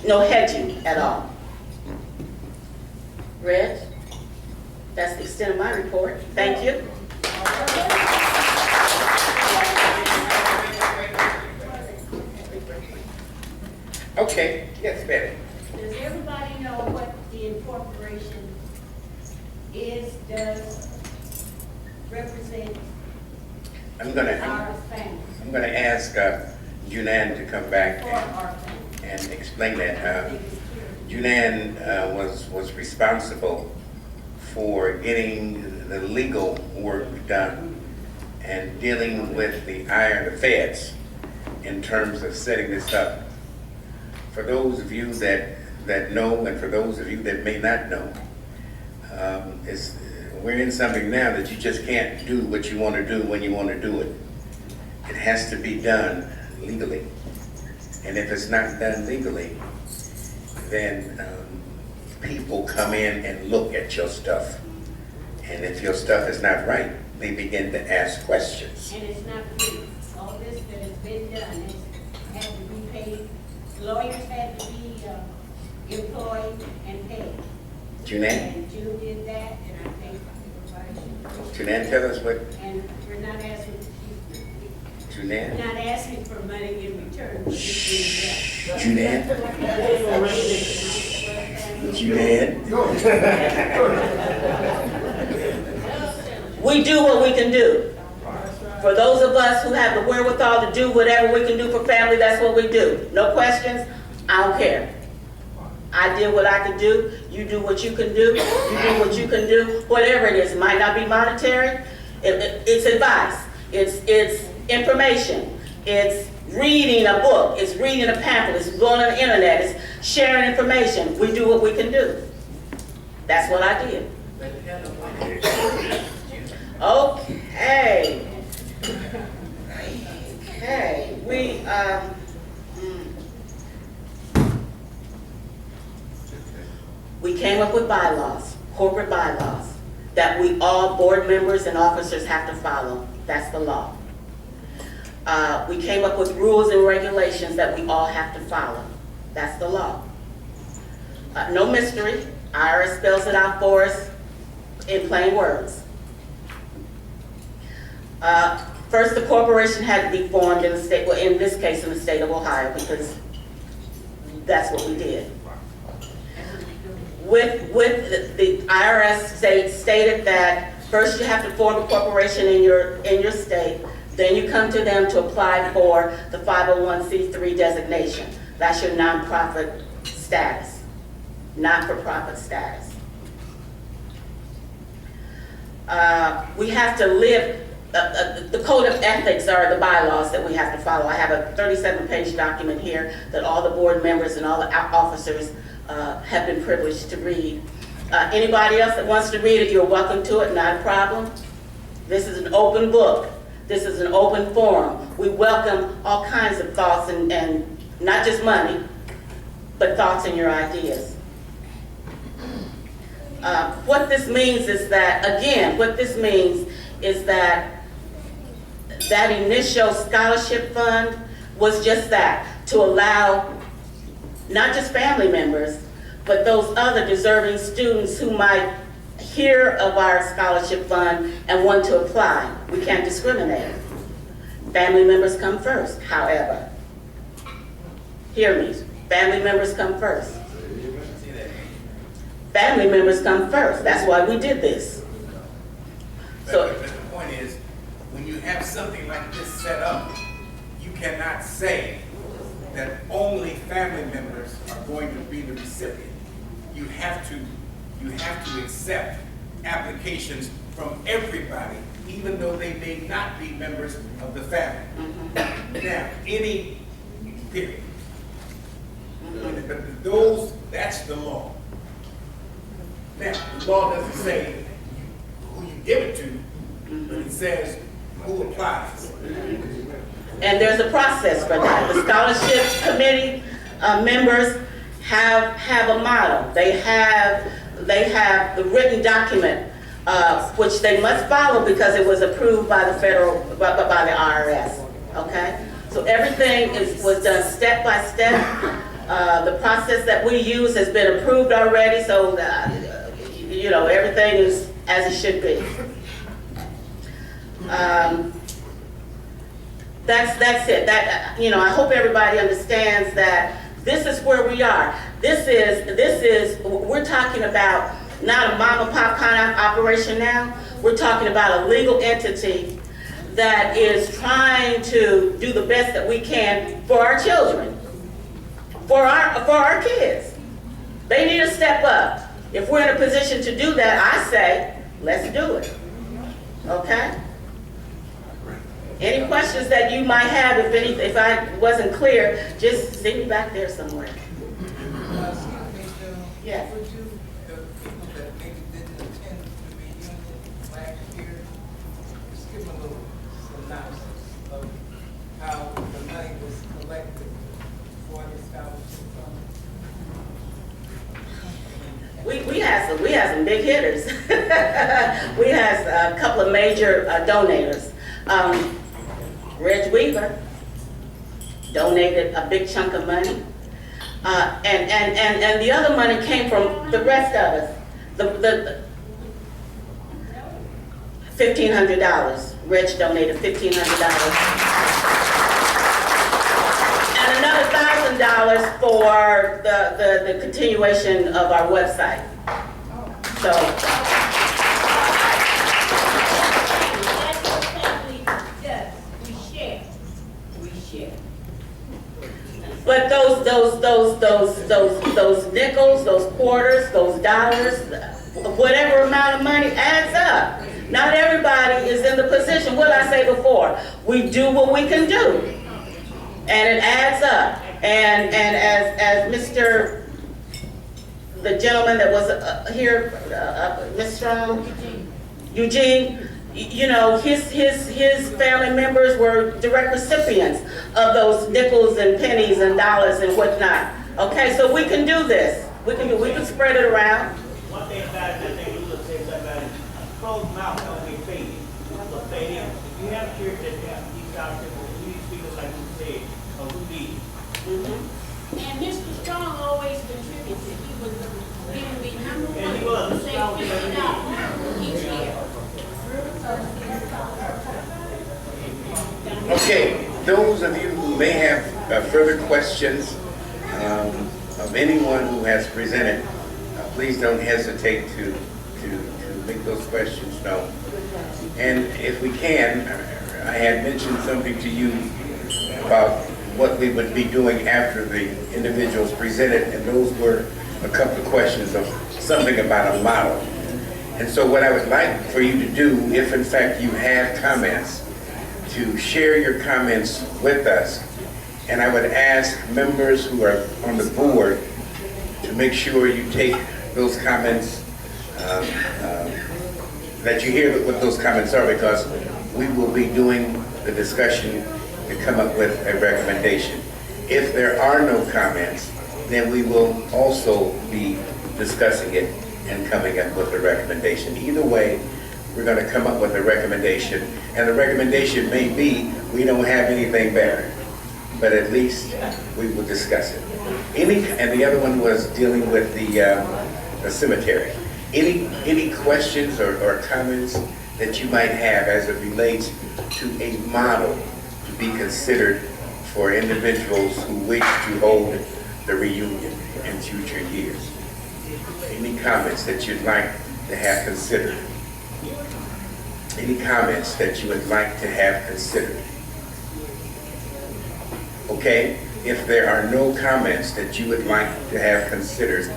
hedging at all. Reg, that's the extent of my report. Thank you. Okay, yes, Betty. Does everybody know what the incorporation does represent I'm gonna our family? I'm gonna ask Junan to come back For our family. and explain that. Junan was responsible for getting the legal work done and dealing with the feds in terms of setting this up. For those of you that know, and for those of you that may not know, we're in something now that you just can't do what you want to do when you want to do it. It has to be done legally. And if it's not done legally, then people come in and look at your stuff. And if your stuff is not right, they begin to ask questions. And it's not free. All this that has been done has had to be paid. Lawyers had to be employed and paid. Junan? And June did that, and I think everybody should. Junan, tell us what. And we're not asking. Junan? We're not asking for money in return. Junan? Junan? We do what we can do. For those of us who have the wherewithal to do whatever we can do for family, that's what we do. No questions, I don't care. I did what I could do, you do what you can do, you do what you can do, whatever it is. It might not be monetary, it's advice, it's information, it's reading a book, it's reading a pamphlet, it's going on the internet, it's sharing information. We do what we can do. That's what I did. Okay. Okay, we came up with bylaws, corporate bylaws, that we all board members and officers have to follow. That's the law. We came up with rules and regulations that we all have to follow. That's the law. No mystery. IRS spells it out for us in plain words. First, the corporation had to be formed in the state, well, in this case, in the state of Ohio, because that's what we did. With the IRS stated that first you have to form a corporation in your state, then you come to them to apply for the 501c3 designation. That's your nonprofit status, not-for-profit status. We have to live. The code of ethics are the bylaws that we have to follow. I have a 37-page document here that all the board members and all the officers have been privileged to read. Anybody else that wants to read it, you're welcome to it, not a problem. This is an open book. This is an open forum. We welcome all kinds of thoughts and not just money, but thoughts and your ideas. What this means is that, again, that initial scholarship fund was just that, to allow not just family members, but those other deserving students who might hear of our scholarship fund and want to apply. We can't discriminate. Family members come first, however. Hear me, family members come first. Family members come first, that's why we did this. So the point is, when you have something like this set up, you cannot say that only family members are going to be the recipient. You have to accept applications from everybody, even though they may not be members of the family. Now, any period. But that's the law. Now, the law doesn't say who you give it to, but it says who applies. And there's a process for that. The scholarship committee members have a model. They have they have the written document, which they must follow because it was approved by the by the IRS, okay? So everything was done step by step. The process that we use has been approved already, so you know, everything is as it should be. That's it. You know, I hope everybody understands that this is where we are. We're talking about not a mom and pop kind of operation now. We're talking about a legal entity that is trying to do the best that we can for our children, for our kids. They need to step up. If we're in a position to do that, I say, let's do it. Okay? Any questions that you might have, if I wasn't clear, just see me back there somewhere. Yes. Would you, the people that maybe didn't attend the reunion last year, just give them a little synopsis of how the money was collected for the scholarship fund? We had some big hitters. We had a couple of major donators. Reg Weaver donated a big chunk of money, and the other money came from the rest of us. The $1,500. Reg donated $1,500, and another $1,000 for the continuation of our website. So. But those nickels, those quarters, those dollars, whatever amount of money adds up. Not everybody is in the position. What I say before, we do what we can do, and it adds up. And as the gentleman that was here, Ms. Strong, Eugene. You know, his family members were direct recipients of those nickels and pennies and dollars and whatnot. Okay, so we can do this. We can spread it around. One thing about it, I think Lula said something about it. Closed mouth don't get paid. So say this, if you have a church that have these scholarships, we need speakers like you said, or who need. And Mr. Strong always contributed. He was giving me number one. And he was. Say $50 each year. Okay, those of you who may have further questions of anyone who has presented, please don't hesitate to make those questions known. And if we can, I had mentioned something to you about what we would be doing after the individuals presented, and those were a couple of questions of something about a model. And so what I would like for you to do, if in fact you have comments, to share your comments with us. And I would ask members who are on the board to make sure you take those comments, that you hear what those comments are, because we will be doing the discussion to come up with a recommendation. If there are no comments, then we will also be discussing it and coming up with a recommendation. Either way, we're going to come up with a recommendation, and the recommendation may be we don't have anything better, but at least we will discuss it. And the other one was dealing with the cemetery. Any questions or comments that you might have as it relates to a model to be considered for individuals who wish to hold the reunion in future years? Any comments that you'd like to have considered? Any comments that you would like to have considered? Okay, if there are no comments that you would like to have considered,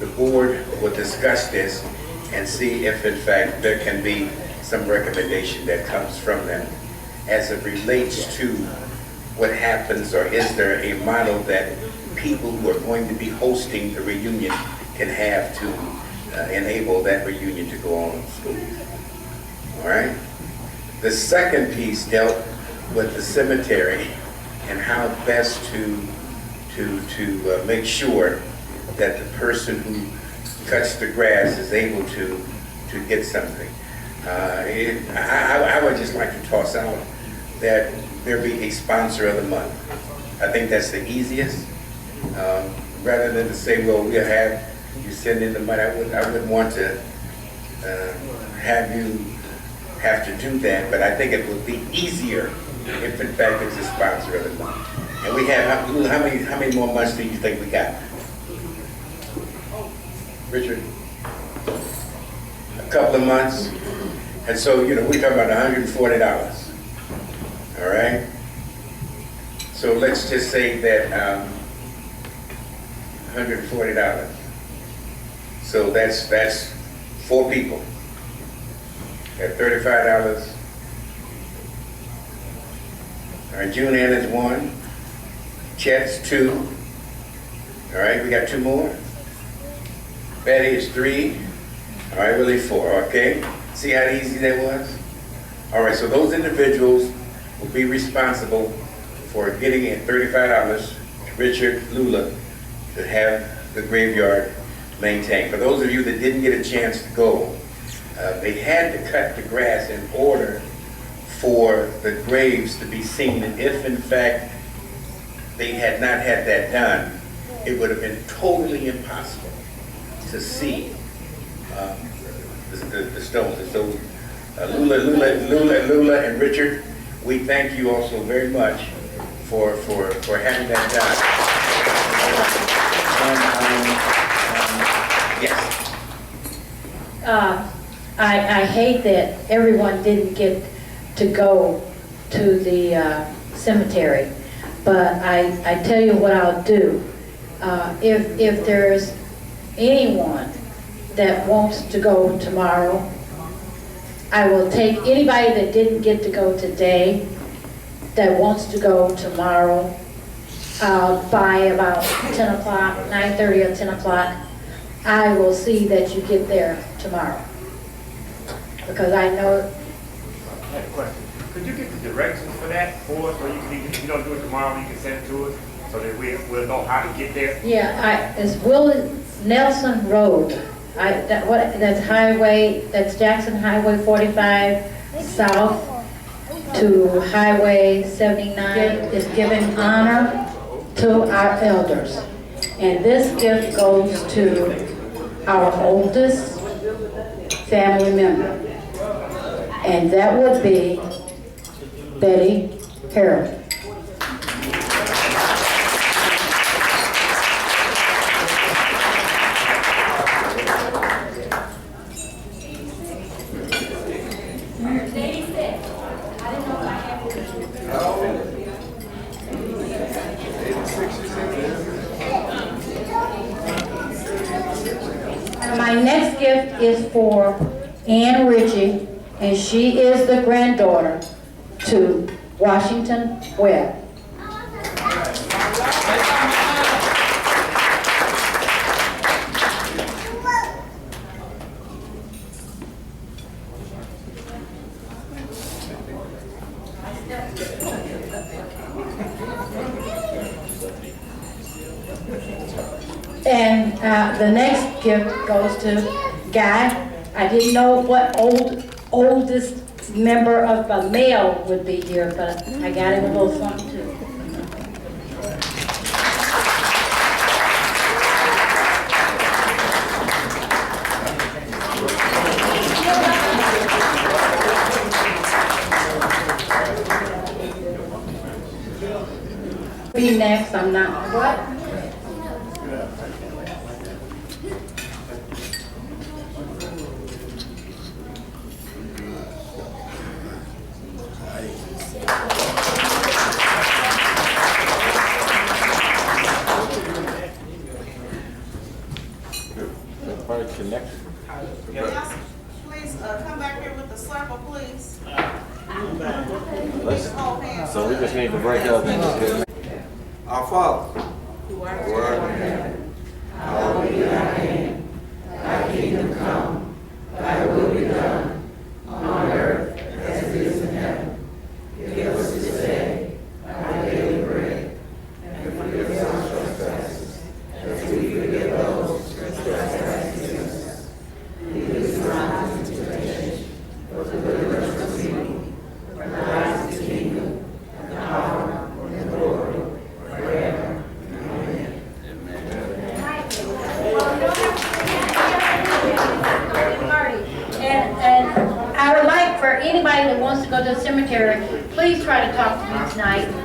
the board will discuss this and see if in fact there can be some recommendation that comes from them as it relates to what happens, or is there a model that people who are going to be hosting the reunion can have to enable that reunion to go on smoothly. All right? The second piece dealt with the cemetery and how best to make sure that the person who cuts the grass is able to get something. I would just like to toss out that there be a sponsor of the month. I think that's the easiest. Rather than to say, well, we'll have you send in the money. I wouldn't want to have you have to do that, but I think it would be easier if in fact it's a sponsor of the month. And we have, how many more months do you think we got? Richard? A couple of months. And so, you know, we're talking about $140. All right? So let's just say that $140. So that's 4 people at $35. All right, June Ann is 1. Chet's 2. All right, we got 2 more. Betty is 3. All right, Willie 4. Okay, see how easy that was? All right, so those individuals will be responsible for getting in $35 to Richard Lula to have the graveyard maintained. For those of you that didn't get a chance to go, they had to cut the grass in order for the graves to be seen. And if in fact they had not had that done, it would have been totally impossible to see the stones. And so Lula and Richard, we thank you also very much for having that done. Yes. I hate that everyone didn't get to go to the cemetery, but I tell you what I'll do. If there's anyone that wants to go tomorrow, I will take anybody that didn't get to go today that wants to go tomorrow by about 10 o'clock, 9:30 or 10 o'clock. I will see that you get there tomorrow. Because I know. I have a question. Could you get the directions for that for us, or if you don't do it tomorrow, you can send it to us so that we'll know how to get there? Yeah, it's Nelson Road. That's highway, that's Jackson Highway 45 south to Highway 79. Is giving honor to our elders. And this gift goes to our oldest family member. And that would be Betty Harold. My next gift is for Ann Ritchie, and she is the granddaughter to Washington Webb. And the next gift goes to Guy. I didn't know what oldest member of a male would be here, but I got him a little something too. Be next, I'm not. What? Connected. Yes, please come back here with the circle, please. So we just need to break up. Our Father, who art in heaven, hallowed be thy name. Thy kingdom come, thy will be done, on earth as it is in heaven. Give us this day our daily bread, and forgive us our trespasses, as we forgive those who trespass against us. anybody that wants to go to the cemetery, please try to talk to me tonight.